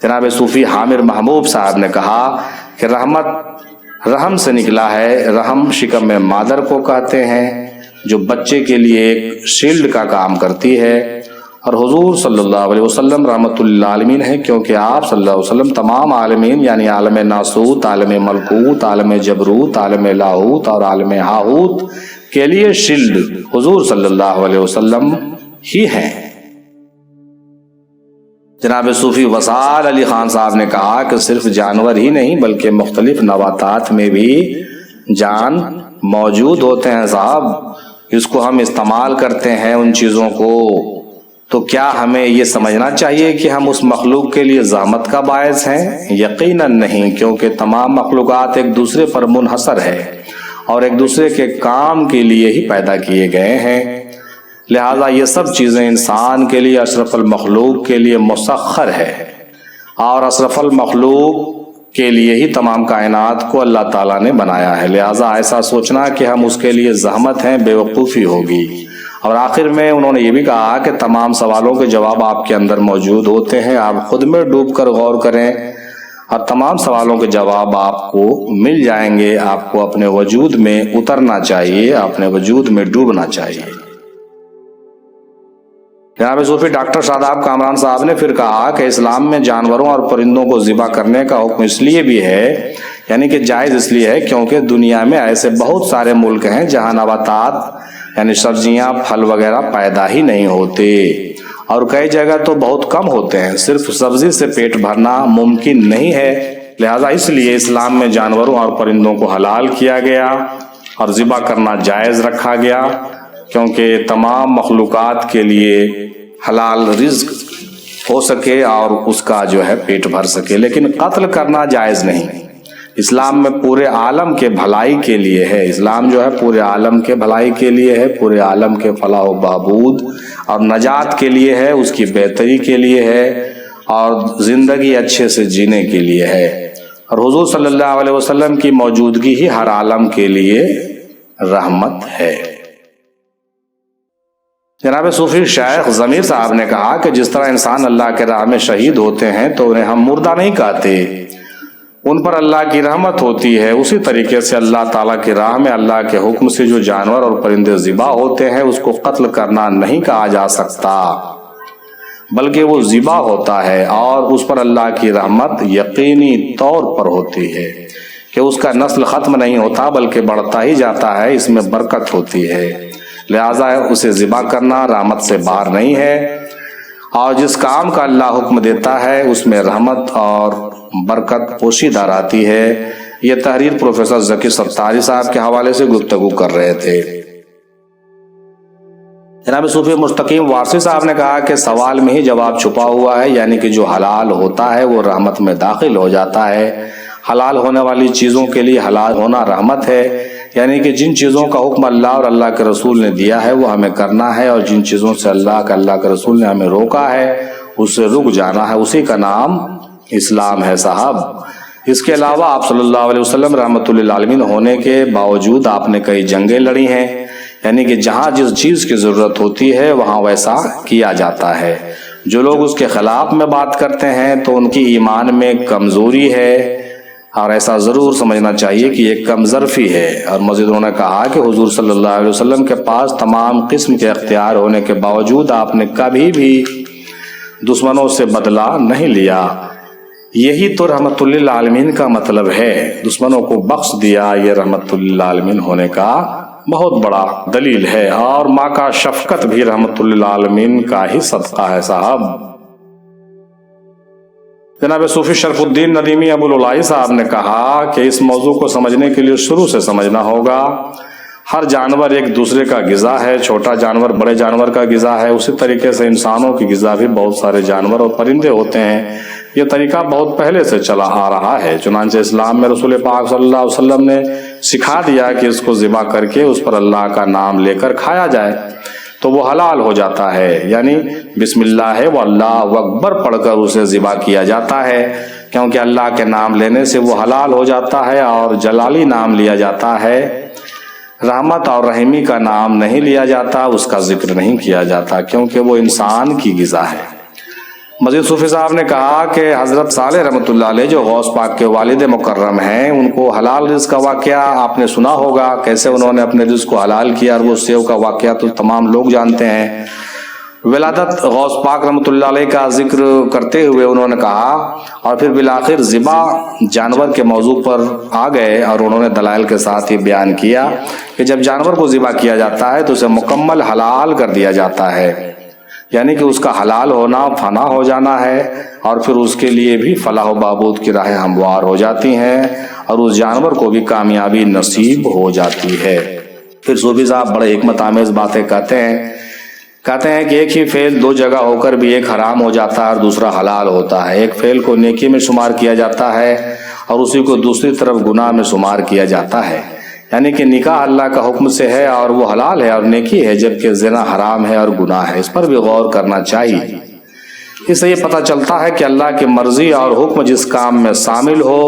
جناب صوفی حامر محبوب صاحب نے کہا کہ رحمت رحم سے نکلا ہے۔ رحم شکم مادر کو کہتے ہیں، جو بچے کے لیے ایک شیلڈ کا کام کرتی ہے، اور حضور صلی اللہ علیہ وسلم رحمت للعالمین ہے، کیونکہ آپ صلی اللہ علیہ وسلم تمام عالمین یعنی عالم ناسوت، عالم ملکوت، عالم جبروت، عالم لاہوت اور عالم ہاہوت کے لیے شیلڈ حضور صلی اللہ علیہ وسلم ہی ہیں۔ جناب صوفی وصال علی خان صاحب نے کہا کہ صرف جانور ہی نہیں بلکہ مختلف نباتات میں بھی جان موجود ہوتے ہیں صاحب، اس کو ہم استعمال کرتے ہیں ان چیزوں کو، تو کیا ہمیں یہ سمجھنا چاہیے کہ ہم اس مخلوق کے لیے زحمت کا باعث ہیں؟ یقیناً نہیں، کیونکہ تمام مخلوقات ایک دوسرے پر منحصر ہے اور ایک دوسرے کے کام کے لیے ہی پیدا کیے گئے ہیں، لہذا یہ سب چیزیں انسان کے لیے اشرف المخلوق کے لیے مسخر ہے، اور اشرف المخلوق کے لیے ہی تمام کائنات کو اللہ تعالیٰ نے بنایا ہے، لہذا ایسا سوچنا کہ ہم اس کے لیے زحمت ہیں بے وقوفی ہوگی۔ اور آخر میں انہوں نے یہ بھی کہا کہ تمام سوالوں کے جواب آپ کے اندر موجود ہوتے ہیں، آپ خود میں ڈوب کر غور کریں اور تمام سوالوں کے جواب آپ کو مل جائیں گے۔ آپ کو اپنے وجود میں اترنا چاہیے، اپنے وجود میں ڈوبنا چاہیے۔ جناب صوفی ڈاکٹر شاداب کامران صاحب نے پھر کہا کہ اسلام میں جانوروں اور پرندوں کو ذبح کرنے کا حکم اس لیے بھی ہے، یعنی کہ جائز اس لیے ہے کیونکہ دنیا میں ایسے بہت سارے ملک ہیں جہاں نباتات یعنی سبزیاں پھل وغیرہ پیدا ہی نہیں ہوتے، اور کئی جگہ تو بہت کم ہوتے ہیں، صرف سبزی سے پیٹ بھرنا ممکن نہیں ہے، لہذا اس لیے اسلام میں جانوروں اور پرندوں کو حلال کیا گیا اور ذبح کرنا جائز رکھا گیا، کیونکہ تمام مخلوقات کے لیے حلال رزق ہو سکے اور اس کا جو ہے پیٹ بھر سکے، لیکن قتل کرنا جائز نہیں۔ اسلام میں پورے عالم کے بھلائی کے لیے ہے، اسلام جو ہے پورے عالم کے بھلائی کے لیے ہے، پورے عالم کے فلاح و بہبود اور نجات کے لیے ہے، اس کی بہتری کے لیے ہے اور زندگی اچھے سے جینے کے لیے ہے، اور حضور صلی اللہ علیہ وسلم کی موجودگی ہی ہر عالم کے لیے رحمت ہے۔ جناب صوفی شیخ ضمیر صاحب نے کہا کہ جس طرح انسان اللہ کے راہ میں شہید ہوتے ہیں تو انہیں ہم مردہ نہیں کہتے، ان پر اللہ کی رحمت ہوتی ہے، اسی طریقے سے اللہ تعالیٰ کی راہ میں اللہ کے حکم سے جو جانور اور پرندے ذبح ہوتے ہیں اس کو قتل کرنا نہیں کہا جا سکتا، بلکہ وہ ذبح ہوتا ہے اور اس پر اللہ کی رحمت یقینی طور پر ہوتی ہے کہ اس کا نسل ختم نہیں ہوتا بلکہ بڑھتا ہی جاتا ہے، اس میں برکت ہوتی ہے، لہذا اسے ذبح کرنا رحمت سے باہر نہیں ہے، اور جس کام کا اللہ حکم دیتا ہے اس میں رحمت اور برکت پوشیدہ رہتی ہے۔ یہ تحریر پروفیسر ذکی ستاری صاحب کے حوالے سے گفتگو کر رہے تھے۔ جناب صوفی مستقیم وارثی صاحب نے کہا کہ سوال میں ہی جواب چھپا ہوا ہے، یعنی کہ جو حلال ہوتا ہے وہ رحمت میں داخل ہو جاتا ہے، حلال ہونے والی چیزوں کے لیے حلال ہونا رحمت ہے، یعنی کہ جن چیزوں کا حکم اللہ اور اللہ کے رسول نے دیا ہے وہ ہمیں کرنا ہے، اور جن چیزوں سے اللہ کے رسول نے ہمیں روکا ہے اس سے رک جانا ہے، اسی کا نام اسلام ہے صاحب۔ اس کے علاوہ آپ صلی اللہ علیہ وسلم رحمت للعالمین ہونے کے باوجود آپ نے کئی جنگیں لڑی ہیں، یعنی کہ جہاں جس چیز کی ضرورت ہوتی ہے وہاں ویسا کیا جاتا ہے۔ جو لوگ اس کے خلاف میں بات کرتے ہیں تو ان کی ایمان میں کمزوری ہے، اور ایسا ضرور سمجھنا چاہیے کہ یہ کم ظرفی ہے۔ اور مزید انہوں نے کہا کہ حضور صلی اللہ علیہ وسلم کے پاس تمام قسم کے اختیار ہونے کے باوجود آپ نے کبھی بھی دشمنوں سے بدلہ نہیں لیا، یہی تو رحمت للعالمین کا مطلب ہے، دشمنوں کو بخش دیا، یہ رحمت للعالمین ہونے کا بہت بڑا دلیل ہے، اور ماں کا شفقت بھی رحمت للعالمین کا ہی صدقہ ہے صاحب۔ جناب صوفی شرف الدین ندیمی ابو العلائی صاحب نے کہا کہ اس موضوع کو سمجھنے کے لیے شروع سے سمجھنا ہوگا، ہر جانور ایک دوسرے کا غذا ہے، چھوٹا جانور بڑے جانور کا غذا ہے، اسی طریقے سے انسانوں کی غذا بھی بہت سارے جانور اور پرندے ہوتے ہیں، یہ طریقہ بہت پہلے سے چلا آ رہا ہے، چنانچہ اسلام میں رسول پاک صلی اللہ علیہ وسلم نے سکھا دیا کہ اس کو ذبح کر کے اس پر اللہ کا نام لے کر کھایا جائے، تو وہ حلال ہو جاتا ہے، یعنی بسم اللہ و اللہ اکبر پڑھ کر اسے ذبح کیا جاتا ہے، کیونکہ اللہ کے نام لینے سے وہ حلال ہو جاتا ہے، اور جلالی نام لیا جاتا ہے، رحمت اور رحیمی کا نام نہیں لیا جاتا، اس کا ذکر نہیں کیا جاتا، کیونکہ وہ انسان کی غذا ہے۔ مزید صوفی صاحب نے کہا کہ حضرت صالح رحمۃ اللہ علیہ جو غوث پاک کے والد مکرم ہیں، ان کو حلال رزق کا واقعہ آپ نے سنا ہوگا، کیسے انہوں نے اپنے رزق کو حلال کیا، اور وہ سیو کا واقعہ تو تمام لوگ جانتے ہیں۔ ولادت غوث پاک رحمۃ اللہ علیہ کا ذکر کرتے ہوئے انہوں نے کہا، اور پھر بالآخر ذبح جانور کے موضوع پر آ گئے، اور انہوں نے دلائل کے ساتھ یہ بیان کیا کہ جب جانور کو ذبح کیا جاتا ہے تو اسے مکمل حلال کر دیا جاتا ہے، یعنی کہ اس کا حلال ہونا فنا ہو جانا ہے، اور پھر اس کے لیے بھی فلاح و بہبود کی راہیں ہموار ہو جاتی ہیں، اور اس جانور کو بھی کامیابی نصیب ہو جاتی ہے۔ پھر صوفی صاحب بڑے حکمت آمیز باتیں کہتے ہیں کہ ایک ہی فعل دو جگہ ہو کر بھی ایک حرام ہو جاتا ہے اور دوسرا حلال ہوتا ہے، ایک فعل کو نیکی میں شمار کیا جاتا ہے اور اسی کو دوسری طرف گناہ میں شمار کیا جاتا ہے، یعنی کہ نکاح اللہ کا حکم سے ہے اور وہ حلال ہے اور نیکی ہے، جبکہ زنا حرام ہے اور گناہ ہے۔ اس پر بھی غور کرنا چاہیے۔ اس سے یہ پتہ چلتا ہے کہ اللہ کی مرضی اور حکم جس کام میں شامل ہو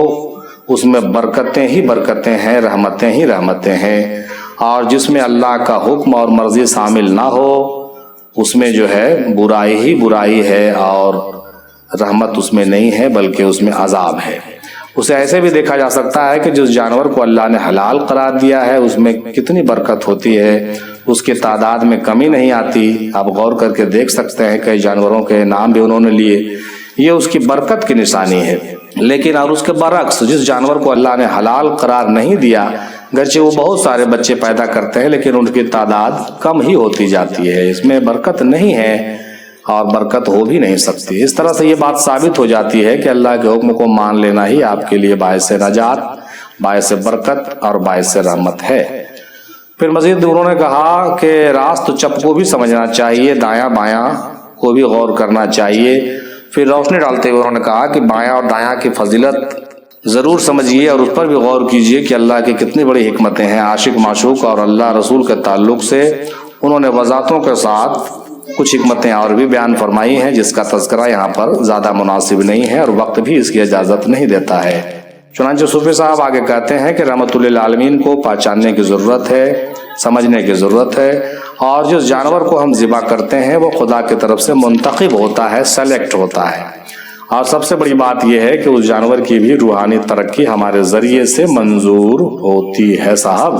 اس میں برکتیں ہی برکتیں ہیں، رحمتیں ہی رحمتیں ہیں، اور جس میں اللہ کا حکم اور مرضی شامل نہ ہو اس میں جو ہے برائی ہی برائی ہے، اور رحمت اس میں نہیں ہے بلکہ اس میں عذاب ہے۔ اسے ایسے بھی دیکھا جا سکتا ہے کہ جس جانور کو اللہ نے حلال قرار دیا ہے اس میں کتنی برکت ہوتی ہے، اس کی تعداد میں کمی نہیں آتی۔ آپ غور کر کے دیکھ سکتے ہیں، کئی جانوروں کے نام بھی انہوں نے لیے، یہ اس کی برکت کی نشانی ہے۔ لیکن اور اس کے برعکس جس جانور کو اللہ نے حلال قرار نہیں دیا، گرچہ وہ بہت سارے بچے پیدا کرتے ہیں لیکن ان کی تعداد کم ہی ہوتی جاتی ہے، اس میں برکت نہیں ہے اور برکت ہو بھی نہیں سکتی۔ اس طرح سے یہ بات ثابت ہو جاتی ہے کہ اللہ کے حکم کو مان لینا ہی آپ کے لیے باعث نجات، باعث برکت اور باعث رحمت ہے۔ پھر مزید انہوں نے کہا کہ راست چپ کو بھی سمجھنا چاہیے، دایاں بایاں کو بھی غور کرنا چاہیے۔ پھر روشنی ڈالتے ہوئے انہوں نے کہا کہ بایاں اور دایاں کی فضیلت ضرور سمجھیے اور اس پر بھی غور کیجیے کہ اللہ کی کتنی بڑی حکمتیں ہیں۔ عاشق معشوق اور اللہ رسول کے تعلق سے انہوں نے وضاحتوں کے ساتھ کچھ حکمتیں اور بھی بیان فرمائی ہیں، جس کا تذکرہ یہاں پر زیادہ مناسب نہیں ہے اور وقت بھی اس کی اجازت نہیں دیتا ہے۔ چنانچہ صوفی صاحب آگے کہتے ہیں کہ رحمت للعالمین کو پہچاننے کی ضرورت ہے، سمجھنے کی ضرورت ہے، اور جس جانور کو ہم ذبح کرتے ہیں وہ خدا کی طرف سے منتخب ہوتا ہے، سلیکٹ ہوتا ہے، اور سب سے بڑی بات یہ ہے کہ اس جانور کی بھی روحانی ترقی ہمارے ذریعے سے منظور ہوتی ہے۔ صاحب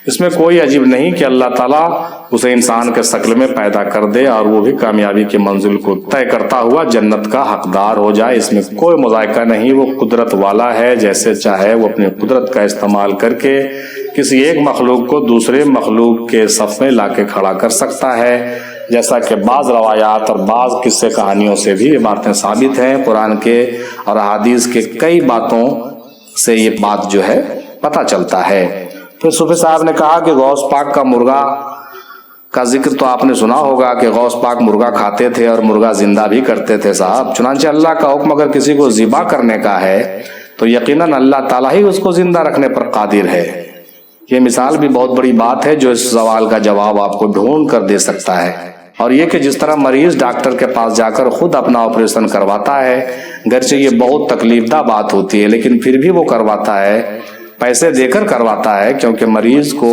اس میں کوئی عجیب نہیں کہ اللہ تعالیٰ اسے انسان کے شکل میں پیدا کر دے اور وہ بھی کامیابی کی منزل کو طے کرتا ہوا جنت کا حقدار ہو جائے، اس میں کوئی مذائقہ نہیں۔ وہ قدرت والا ہے، جیسے چاہے وہ اپنی قدرت کا استعمال کر کے کسی ایک مخلوق کو دوسرے مخلوق کے صف میں لا کے کھڑا کر سکتا ہے، جیسا کہ بعض روایات اور بعض قصے کہانیوں سے بھی یہ باتیں ثابت ہیں۔ قرآن کے اور احادیث کے کئی باتوں سے یہ بات جو ہے پتہ چلتا ہے۔ پھر صوفی صاحب نے کہا کہ غوث پاک کا مرغا کا ذکر تو آپ نے سنا ہوگا کہ غوث پاک مرغا کھاتے تھے اور مرغا زندہ بھی کرتے تھے صاحب۔ چنانچہ اللہ کا حکم اگر کسی کو ذبح کرنے کا ہے تو یقیناً اللہ تعالیٰ ہی اس کو زندہ رکھنے پر قادر ہے۔ یہ مثال بھی بہت بڑی بات ہے جو اس سوال کا جواب آپ کو ڈھونڈ کر دے سکتا ہے، اور یہ کہ جس طرح مریض ڈاکٹر کے پاس جا کر خود اپنا آپریشن کرواتا ہے، گرچہ یہ بہت تکلیف دہ بات ہوتی ہے لیکن پھر بھی وہ کرواتا ہے، پیسے دے کر کرواتا ہے، کیونکہ مریض کو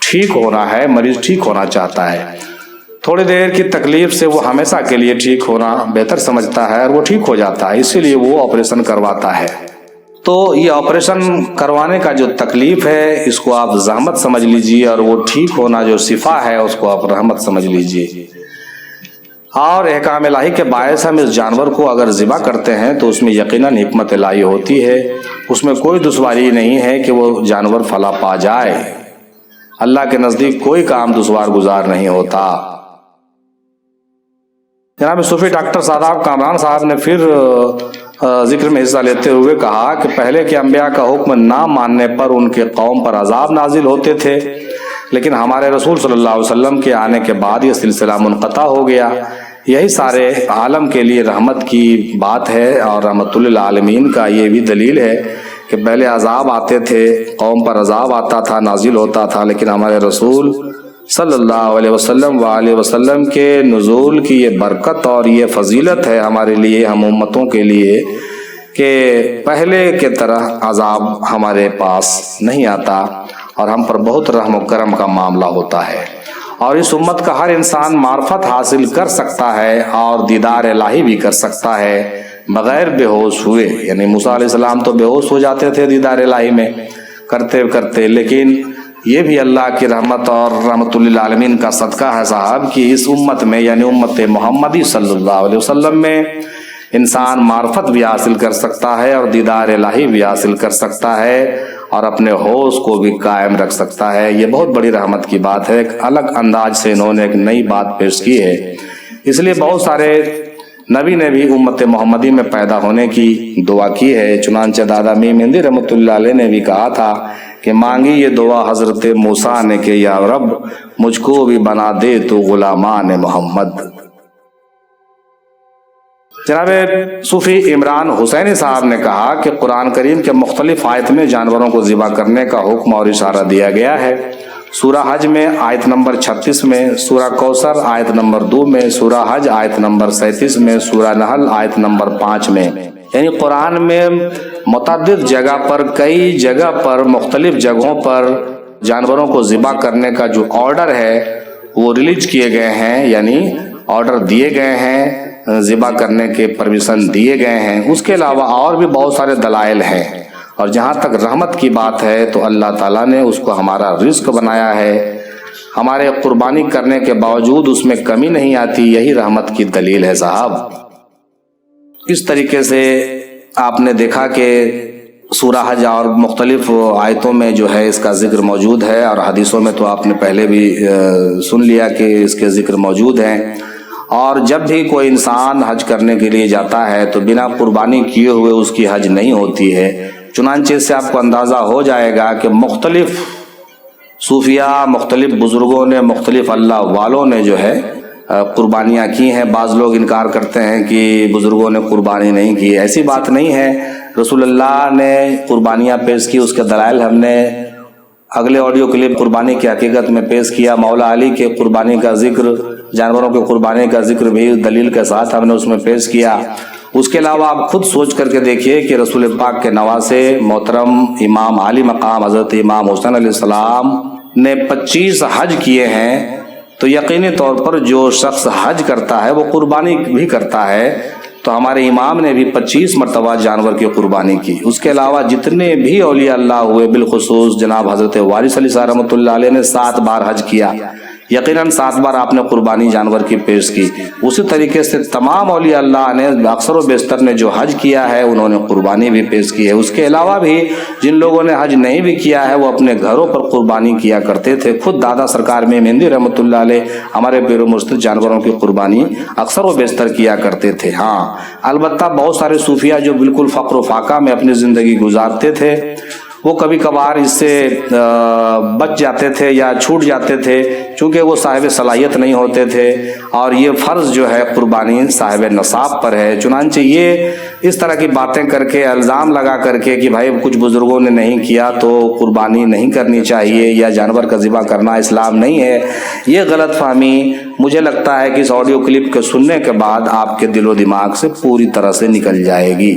ٹھیک ہونا ہے، مریض ٹھیک ہونا چاہتا ہے۔ تھوڑی دیر کی تکلیف سے وہ ہمیشہ کے لیے ٹھیک ہونا بہتر سمجھتا ہے اور وہ ٹھیک ہو جاتا ہے، اسی لیے وہ آپریشن کرواتا ہے۔ تو یہ آپریشن کروانے کا جو تکلیف ہے اس کو آپ زحمت سمجھ لیجئے، اور وہ ٹھیک ہونا جو شفا ہے اس کو آپ رحمت سمجھ لیجئے۔ اور احکام الہی کے باعث ہم اس جانور کو اگر ذبح کرتے ہیں تو اس میں یقیناً حکمت الہی ہوتی ہے، اس میں کوئی دشواری نہیں ہے کہ وہ جانور فلا پا جائے۔ اللہ کے نزدیک کوئی کام دشوار گزار نہیں ہوتا۔ جناب صوفی ڈاکٹر ساداب کامران صاحب نے پھر ذکر میں حصہ لیتے ہوئے کہا کہ پہلے کے انبیاء کا حکم نہ ماننے پر ان کے قوم پر عذاب نازل ہوتے تھے، لیکن ہمارے رسول صلی اللہ علیہ وسلم کے آنے کے بعد یہ سلسلہ منقطع ہو گیا۔ یہی سارے عالم کے لیے رحمت کی بات ہے، اور رحمت للعالمین کا یہ بھی دلیل ہے کہ پہلے عذاب آتے تھے، قوم پر عذاب آتا تھا، نازل ہوتا تھا، لیکن ہمارے رسول صلی اللہ علیہ وسلم وآلہ وسلم کے نزول کی یہ برکت اور یہ فضیلت ہے ہمارے لیے، ہم امتوں کے لیے، کہ پہلے کے طرح عذاب ہمارے پاس نہیں آتا اور ہم پر بہت رحم و کرم کا معاملہ ہوتا ہے، اور اس امت کا ہر انسان معرفت حاصل کر سکتا ہے اور دیدار الہی بھی کر سکتا ہے بغیر بے ہوش ہوئے۔ یعنی موسیٰ علیہ السلام تو بے ہوش ہو جاتے تھے دیدار الہی میں کرتے کرتے، لیکن یہ بھی اللہ کی رحمت اور رحمت للعالمین کا صدقہ ہے صاحب کہ اس امت میں یعنی امت محمدی صلی اللہ علیہ وسلم میں انسان معرفت بھی حاصل کر سکتا ہے اور دیدار الہی بھی حاصل کر سکتا ہے اور اپنے ہوش کو بھی قائم رکھ سکتا ہے۔ یہ بہت بڑی رحمت کی بات ہے، ایک الگ انداز سے انہوں نے ایک نئی بات پیش کی ہے۔ اس لیے بہت سارے نبی نے بھی امت محمدی میں پیدا ہونے کی دعا کی ہے۔ چنانچہ دادا میم ہندی رحمۃ اللہ علیہ نے بھی کہا تھا کہ مانگی یہ دعا حضرت موسیٰ نے کہ یا رب مجھ کو بھی بنا دے تو غلامان محمد۔ جناب صوفی عمران حسینی صاحب نے کہا کہ قرآن کریم کے مختلف آیت میں جانوروں کو ذبح کرنے کا حکم اور اشارہ دیا گیا ہے۔ سورہ حج میں آیت نمبر 36 میں، سورہ کوثر آیت نمبر 2 میں، سورہ حج آیت نمبر 37 میں، سورہ نحل آیت نمبر 5 میں، یعنی قرآن میں متعدد جگہ پر، کئی جگہ پر، مختلف جگہوں پر جانوروں کو ذبح کرنے کا جو آرڈر ہے وہ ریلیز کیے گئے ہیں، یعنی آرڈر دیے گئے ہیں، ذبح کرنے کے پرمیشن دیے گئے ہیں۔ اس کے علاوہ اور بھی بہت سارے دلائل ہیں، اور جہاں تک رحمت کی بات ہے تو اللہ تعالیٰ نے اس کو ہمارا رزق بنایا ہے، ہمارے قربانی کرنے کے باوجود اس میں کمی نہیں آتی، یہی رحمت کی دلیل ہے صاحب۔ اس طریقے سے آپ نے دیکھا کہ سورہ حج اور مختلف آیتوں میں جو ہے اس کا ذکر موجود ہے، اور حدیثوں میں تو آپ نے پہلے بھی سن لیا کہ اس کے ذکر موجود ہیں۔ اور جب بھی کوئی انسان حج کرنے کے لیے جاتا ہے تو بنا قربانی کیے ہوئے اس کی حج نہیں ہوتی ہے۔ چنانچہ اس سے آپ کو اندازہ ہو جائے گا کہ مختلف صوفیاء، مختلف بزرگوں نے، مختلف اللہ والوں نے جو ہے قربانیاں کی ہیں۔ بعض لوگ انکار کرتے ہیں کہ بزرگوں نے قربانی نہیں کی، ایسی بات نہیں ہے۔ رسول اللہ نے قربانیاں پیش کی، اس کے دلائل ہم نے اگلے آڈیو کلپ قربانی کی حقیقت میں پیش کیا۔ مولا علی کے قربانی کا ذکر، جانوروں کے قربانی کا ذکر بھی دلیل کے ساتھ ہم نے اس میں پیش کیا۔ اس کے علاوہ آپ خود سوچ کر کے دیکھیے کہ رسول پاک کے نواسے محترم امام عالی مقام حضرت امام حسین علیہ السلام نے 25 حج کیے ہیں، تو یقینی طور پر جو شخص حج کرتا ہے وہ قربانی بھی کرتا ہے۔ تو ہمارے امام نے بھی 25 مرتبہ جانور کی قربانی کی۔ اس کے علاوہ جتنے بھی اولیاء اللہ ہوئے، بالخصوص جناب حضرت وارث علی صاحب رحمۃ اللہ علیہ نے 7 بار حج کیا، یقیناً 7 بار آپ نے قربانی جانور کی پیش کی۔ اسی طریقے سے تمام اولیاء اللہ نے اکثر و بیشتر نے جو حج کیا ہے انہوں نے قربانی بھی پیش کی ہے۔ اس کے علاوہ بھی جن لوگوں نے حج نہیں بھی کیا ہے وہ اپنے گھروں پر قربانی کیا کرتے تھے۔ خود دادا سرکار میں مہندی رحمۃ اللہ علیہ ہمارے پیر و مرشد جانوروں کی قربانی اکثر و بیشتر کیا کرتے تھے۔ ہاں البتہ بہت سارے صوفیہ جو بالکل فقر و فاقہ میں اپنی زندگی گزارتے تھے وہ کبھی کبھار اس سے بچ جاتے تھے یا چھوٹ جاتے تھے، چونکہ وہ صاحب صلاحیت نہیں ہوتے تھے، اور یہ فرض جو ہے قربانی صاحب نصاب پر ہے۔ چنانچہ یہ اس طرح کی باتیں کر کے، الزام لگا کر کے کہ بھائی کچھ بزرگوں نے نہیں کیا تو قربانی نہیں کرنی چاہیے یا جانور کا ذبح کرنا اسلام نہیں ہے، یہ غلط فہمی مجھے لگتا ہے کہ اس آڈیو کلپ کے سننے کے بعد آپ کے دل و دماغ سے پوری طرح سے نکل جائے گی۔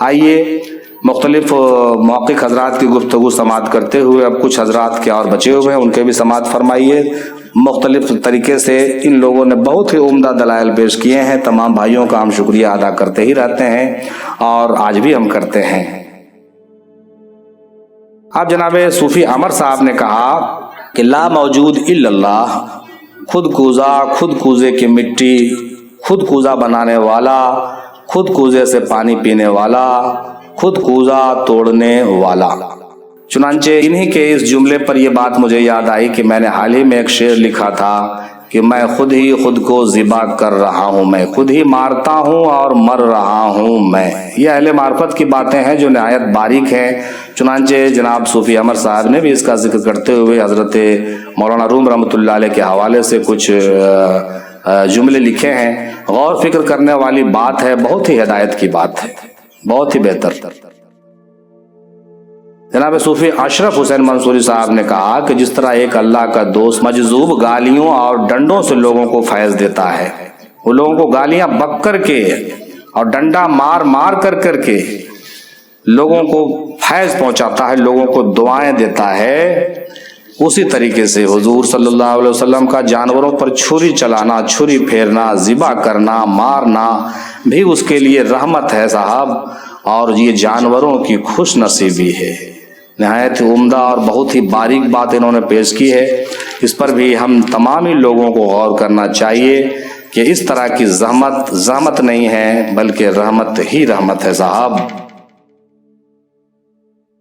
آئیے مختلف محقق حضرات کی گفتگو سماعت کرتے ہوئے اب کچھ حضرات کے اور بچے ہوئے ہیں ان کے بھی سماعت فرمائیے۔ مختلف طریقے سے ان لوگوں نے بہت ہی عمدہ دلائل پیش کیے ہیں، تمام بھائیوں کا ہم شکریہ ادا کرتے ہی رہتے ہیں اور آج بھی ہم کرتے ہیں۔ اب جناب صوفی عمر صاحب نے کہا کہ لا موجود الا اللہ، خود کوزہ، خود کوزے کی مٹی، خود کوزہ بنانے والا، خود کوزے سے پانی پینے والا، خود کوزہ توڑنے والا۔ چنانچہ انہی کے اس جملے پر یہ بات مجھے یاد آئی کہ میں نے حال ہی میں ایک شعر لکھا تھا کہ میں خود ہی خود کو ذبح کر رہا ہوں، میں خود ہی مارتا ہوں اور مر رہا ہوں میں۔ یہ اہل معرفت کی باتیں ہیں جو نہایت باریک ہیں۔ چنانچہ جناب صوفی عمر صاحب نے بھی اس کا ذکر کرتے ہوئے حضرت مولانا روم رحمۃ اللہ علیہ کے حوالے سے کچھ جملے لکھے ہیں۔ غور فکر کرنے والی بات ہے، بہت ہی ہدایت کی بات ہے، بہت ہی بہتر۔ جناب صوفی اشرف حسین منصوری صاحب نے کہا کہ جس طرح ایک اللہ کا دوست مجذوب گالیوں اور ڈنڈوں سے لوگوں کو فیض دیتا ہے، وہ لوگوں کو گالیاں بک کر کے اور ڈنڈا مار مار کر کے لوگوں کو فیض پہنچاتا ہے، لوگوں کو دعائیں دیتا ہے، اسی طریقے سے حضور صلی اللہ علیہ وسلم کا جانوروں پر چھری چلانا، چھری پھیرنا، ذبح کرنا، مارنا بھی اس کے لیے رحمت ہے صاحب، اور یہ جانوروں کی خوش نصیبی ہے۔ نہایت عمدہ اور بہت ہی باریک بات انہوں نے پیش کی ہے، اس پر بھی ہم تمامی لوگوں کو غور کرنا چاہیے کہ اس طرح کی زحمت نہیں ہے بلکہ رحمت ہی رحمت ہے صاحب۔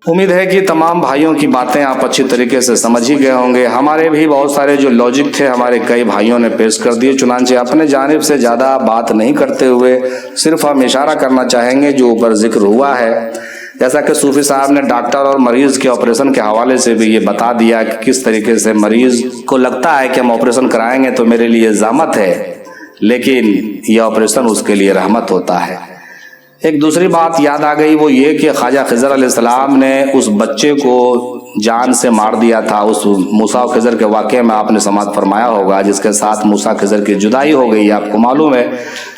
امید ہے کہ تمام بھائیوں کی باتیں آپ اچھی طریقے سے سمجھ ہی گئے ہوں گے۔ ہمارے بھی بہت سارے جو لاجک تھے ہمارے کئی بھائیوں نے پیش کر دیے، چنانچہ اپنے جانب سے زیادہ بات نہیں کرتے ہوئے صرف ہم اشارہ کرنا چاہیں گے جو اوپر ذکر ہوا ہے، جیسا کہ صوفی صاحب نے ڈاکٹر اور مریض کے آپریشن کے حوالے سے بھی یہ بتا دیا کہ کس طریقے سے مریض کو لگتا ہے کہ ہم آپریشن کرائیں گے تو میرے لیے زحمت ہے، لیکن یہ آپریشن اس کے لیے رحمت ہوتا ہے۔ ایک دوسری بات یاد آ گئی، وہ یہ کہ خواجہ خضر علیہ السلام نے اس بچے کو جان سے مار دیا تھا، اس موسیٰ و خضر کے واقعے میں آپ نے سماعت فرمایا ہوگا، جس کے ساتھ موسیٰ خضر کی جدائی ہو گئی، آپ کو معلوم ہے۔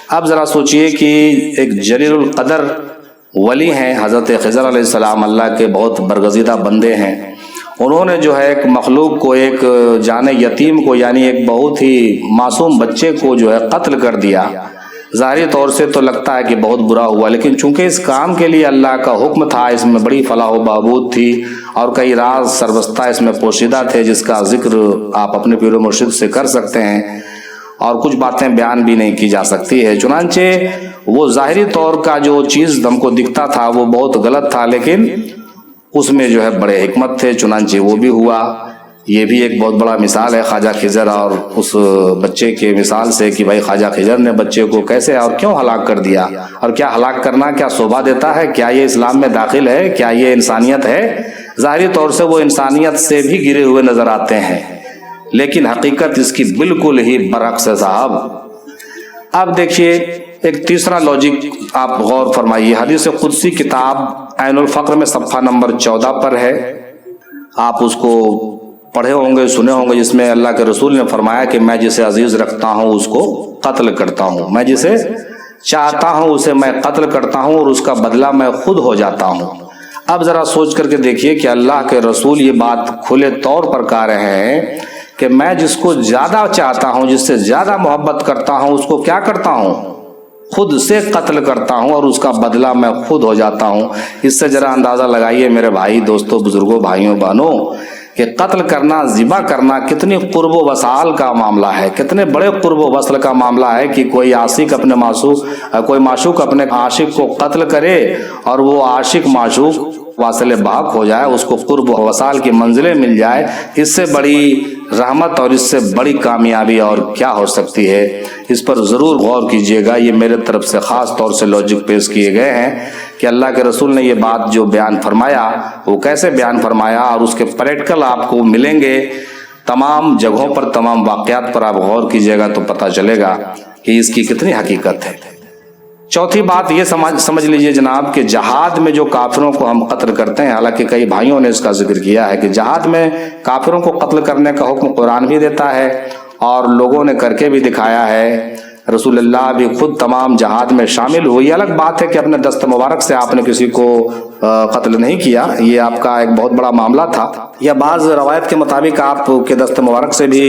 اب ذرا سوچئے کہ ایک جلیل القدر ولی ہیں حضرت خضر علیہ السلام، اللہ کے بہت برگزیدہ بندے ہیں، انہوں نے جو ہے ایک مخلوق کو، ایک جان یتیم کو، یعنی ایک بہت ہی معصوم بچے کو جو ہے قتل کر دیا۔ ظاہری طور سے تو لگتا ہے کہ بہت برا ہوا، لیکن چونکہ اس کام کے لیے اللہ کا حکم تھا، اس میں بڑی فلاح و بہبود تھی اور کئی راز سربستہ اس میں پوشیدہ تھے، جس کا ذکر آپ اپنے پیر و مرشد سے کر سکتے ہیں اور کچھ باتیں بیان بھی نہیں کی جا سکتی ہے۔ چنانچہ وہ ظاہری طور کا جو چیز ہم کو دکھتا تھا وہ بہت غلط تھا، لیکن اس میں جو ہے بڑے حکمت تھے، چنانچہ وہ بھی ہوا۔ یہ بھی ایک بہت بڑا مثال ہے خواجہ خضر اور اس بچے کے مثال سے کہ بھائی خواجہ خضر نے بچے کو کیسے اور کیوں ہلاک کر دیا، اور کیا ہلاک کرنا کیا شوبھا دیتا ہے، کیا یہ اسلام میں داخل ہے، کیا یہ انسانیت ہے؟ ظاہری طور سے وہ انسانیت سے بھی گرے ہوئے نظر آتے ہیں، لیکن حقیقت اس کی بالکل ہی برعکس ہے صاحب۔ اب دیکھیے ایک تیسرا لاجک آپ غور فرمائیے، حدیث قدسی کتاب عین الفقر میں صفحہ نمبر 14 پر ہے، آپ اس کو پڑھے ہوں گے، سنے ہوں گے، جس میں اللہ کے رسول نے فرمایا کہ میں جسے عزیز رکھتا ہوں اس کو قتل کرتا ہوں، میں جسے چاہتا ہوں اسے میں قتل کرتا ہوں اور اس کا بدلہ میں خود ہو جاتا ہوں۔ اب ذرا سوچ کر کے دیکھیے کہ اللہ کے رسول یہ بات کھلے طور پر کہہ رہے ہیں کہ میں جس کو زیادہ چاہتا ہوں، جس سے زیادہ محبت کرتا ہوں، اس کو کیا کرتا ہوں؟ خود سے قتل کرتا ہوں اور اس کا بدلہ میں خود ہو جاتا ہوں۔ اس سے ذرا اندازہ لگائیے میرے بھائی، دوستوں، بزرگوں، بھائیوں، بہنوں، کہ قتل کرنا، ذبح کرنا کتنی قرب و وصال کا معاملہ ہے، کتنے بڑے قرب و وصل کا معاملہ ہے کہ کوئی عاشق اپنے کوئی معشوق اپنے عاشق کو قتل کرے اور وہ عاشق معشوق واصل بحق ہو جائے، اس کو قرب و وصال کی منزلیں مل جائے۔ اس سے بڑی رحمت اور اس سے بڑی کامیابی اور کیا ہو سکتی ہے؟ اس پر ضرور غور کیجئے گا۔ یہ میرے طرف سے خاص طور سے لاجک پیش کیے گئے ہیں کہ اللہ کے رسول نے یہ بات جو بیان فرمایا وہ کیسے بیان فرمایا، اور اس کے پریکٹیکل آپ کو ملیں گے تمام جگہوں پر، تمام واقعات پر آپ غور کیجئے گا تو پتہ چلے گا کہ اس کی کتنی حقیقت ہے۔ چوتھی بات یہ سمجھ لیجئے جناب کہ جہاد میں جو کافروں کو ہم قتل کرتے ہیں، حالانکہ کئی بھائیوں نے اس کا ذکر کیا ہے کہ جہاد میں کافروں کو قتل کرنے کا حکم قرآن بھی دیتا ہے اور لوگوں نے کر کے بھی دکھایا ہے، رسول اللہ بھی خود تمام جہاد میں شامل ہوئی۔ الگ بات ہے کہ اپنے دست مبارک سے آپ نے کسی کو قتل نہیں کیا، یہ آپ کا ایک بہت بڑا معاملہ تھا، یا بعض روایت کے مطابق آپ کے دست مبارک سے بھی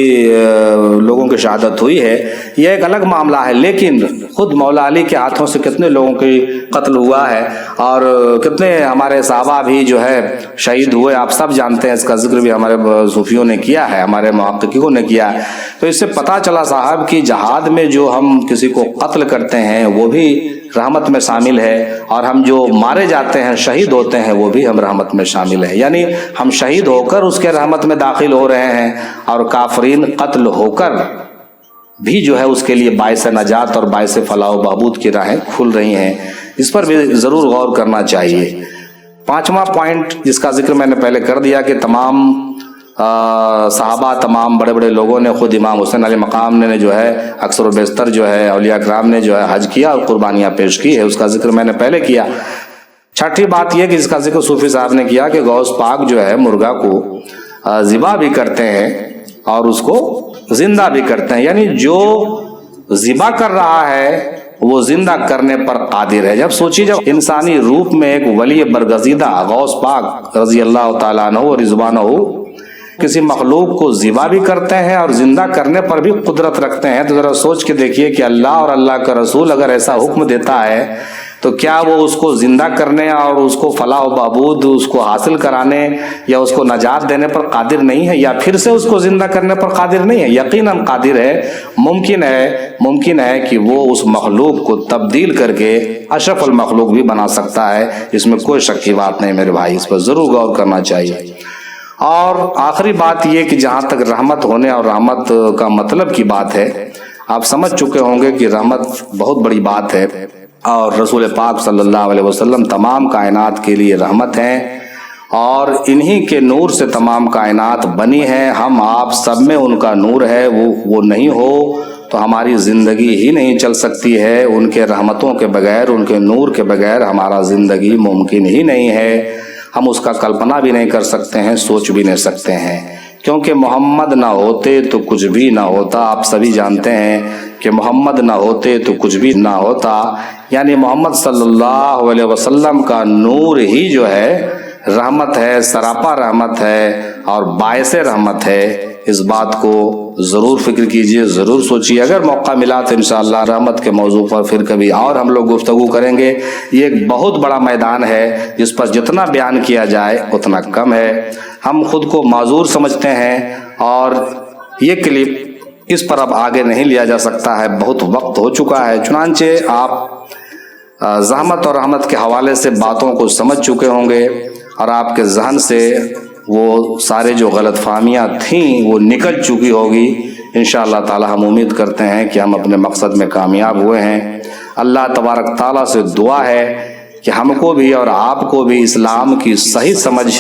لوگوں کی شہادت ہوئی ہے، یہ ایک الگ معاملہ ہے، لیکن خود مولا علی کے ہاتھوں سے کتنے لوگوں کی قتل ہوا ہے اور کتنے ہمارے صحابہ بھی جو ہے شہید ہوئے، آپ سب جانتے ہیں، اس کا ذکر بھی ہمارے صوفیوں نے کیا ہے، ہمارے محققوں نے کیا ہے۔ تو اس سے پتہ چلا صاحب کہ جہاد میں جو ہم کسی کو قتل کرتے ہیں وہ بھی رحمت میں شامل ہے، اور ہم جو مارے جاتے ہیں، شہید ہوتے ہیں، وہ بھی ہم رحمت میں شامل ہے، یعنی ہم شہید ہو کر اس کے رحمت میں داخل ہو رہے ہیں، اور کافرین قتل ہو کر بھی جو ہے اس کے لیے باعث نجات اور باعث فلاح و بہبود کی راہیں کھل رہی ہیں۔ اس پر بھی ضرور غور کرنا چاہیے۔ پانچواں پوائنٹ جس کا ذکر میں نے پہلے کر دیا کہ تمام صحابہ، تمام بڑے بڑے لوگوں نے، خود امام حسین علیہ مقام نے جو ہے اکثر و بیشتر جو ہے اولیاء کرام نے جو ہے حج کیا اور قربانیاں پیش کی ہے، اس کا ذکر میں نے پہلے کیا چھٹی بات یہ کہ جس کا ذکر صوفی صاحب نے کیا کہ غوث پاک جو ہے مرغا کو ذبح بھی کرتے ہیں اور اس کو زندہ بھی کرتے ہیں، یعنی جو ذبح کر رہا ہے وہ زندہ کرنے پر قادر ہے۔ جب سوچی جب انسانی روپ میں ایک ولی برگزیدہ غوث پاک رضی اللہ تعالیٰ عنہ و رضوانہ کسی مخلوق کو ذبح بھی کرتے ہیں اور زندہ کرنے پر بھی قدرت رکھتے ہیں، تو ذرا سوچ کے دیکھیے کہ اللہ اور اللہ کا رسول اگر ایسا حکم دیتا ہے تو کیا وہ اس کو زندہ کرنے اور اس کو فلاح و بہبود اس کو حاصل کرانے یا اس کو نجات دینے پر قادر نہیں ہے، یا پھر سے اس کو زندہ کرنے پر قادر نہیں ہے؟ یقیناً قادر ہے۔ ممکن ہے کہ وہ اس مخلوق کو تبدیل کر کے اشرف المخلوق بھی بنا سکتا ہے، اس میں کوئی شک کی بات نہیں میرے بھائی، اس پر ضرور غور کرنا چاہیے۔ اور آخری بات یہ کہ جہاں تک رحمت ہونے اور رحمت کا مطلب کی بات ہے، آپ سمجھ چکے ہوں گے کہ رحمت بہت بڑی بات ہے، اور رسول پاک صلی اللہ علیہ وسلم تمام کائنات کے لیے رحمت ہیں، اور انہی کے نور سے تمام کائنات بنی ہیں۔ ہم آپ سب میں ان کا نور ہے، وہ نہیں ہو تو ہماری زندگی ہی نہیں چل سکتی ہے۔ ان کے رحمتوں کے بغیر، ان کے نور کے بغیر ہمارا زندگی ممکن ہی نہیں ہے۔ ہم اس کا کلپنا بھی نہیں کر سکتے ہیں، سوچ بھی نہیں سکتے ہیں، کیونکہ محمد نہ ہوتے تو کچھ بھی نہ ہوتا۔ آپ سبھی جانتے ہیں کہ محمد نہ ہوتے تو کچھ بھی نہ ہوتا، یعنی محمد صلی اللہ علیہ وسلم کا نور ہی جو ہے رحمت ہے، سراپا رحمت ہے اور باعث رحمت ہے۔ اس بات کو ضرور فکر کیجئے، ضرور سوچیے۔ اگر موقع ملا تو انشاءاللہ رحمت کے موضوع پر پھر کبھی اور ہم لوگ گفتگو کریں گے۔ یہ ایک بہت بڑا میدان ہے جس پر جتنا بیان کیا جائے اتنا کم ہے۔ ہم خود کو معذور سمجھتے ہیں اور یہ کلپ اس پر اب آگے نہیں لیا جا سکتا ہے، بہت وقت ہو چکا ہے۔ چنانچہ آپ زحمت اور رحمت کے حوالے سے باتوں کو سمجھ چکے ہوں گے اور آپ کے ذہن سے وہ سارے جو غلط فہمیاں تھیں وہ نکل چکی ہوگی۔ انشاءاللہ تعالی ہم امید کرتے ہیں کہ ہم اپنے مقصد میں کامیاب ہوئے ہیں۔ اللہ تبارک تعالیٰ سے دعا ہے کہ ہم کو بھی اور آپ کو بھی اسلام کی صحیح سمجھ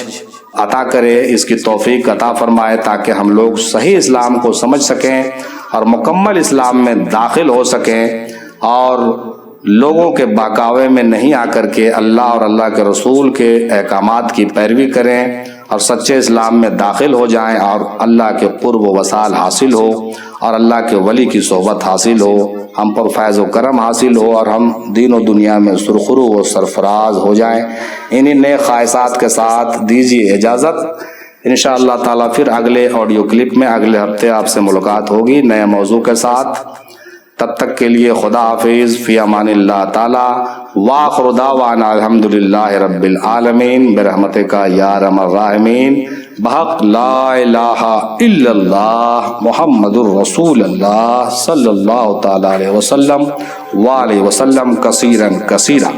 عطا کرے، اس کی توفیق عطا فرمائے تاکہ ہم لوگ صحیح اسلام کو سمجھ سکیں اور مکمل اسلام میں داخل ہو سکیں، اور لوگوں کے بہکاوے میں نہیں آ کر کے اللہ اور اللہ کے رسول کے احکامات کی پیروی کریں اور سچے اسلام میں داخل ہو جائیں، اور اللہ کے قرب و وصال حاصل ہو اور اللہ کے ولی کی صحبت حاصل ہو، ہم پر فیض و کرم حاصل ہو اور ہم دین و دنیا میں سرخرو و سرفراز ہو جائیں۔ انہی نیک خواہشات کے ساتھ دیجیے اجازت۔ انشاءاللہ تعالیٰ پھر اگلے آڈیو کلپ میں اگلے ہفتے آپ سے ملاقات ہوگی نئے موضوع کے ساتھ۔ تب تک کے لیے خدا حافظ، فی امان اللہ تعالی، وآخر دعوانا الحمدللہ رب العالمین، برحمتک یا ارحم الراحمین، بحق لا الہ الا اللہ محمد الرسول اللہ صلی اللہ تعالی علیہ وسلم وآلہ وسلم کثیرا کثیرا۔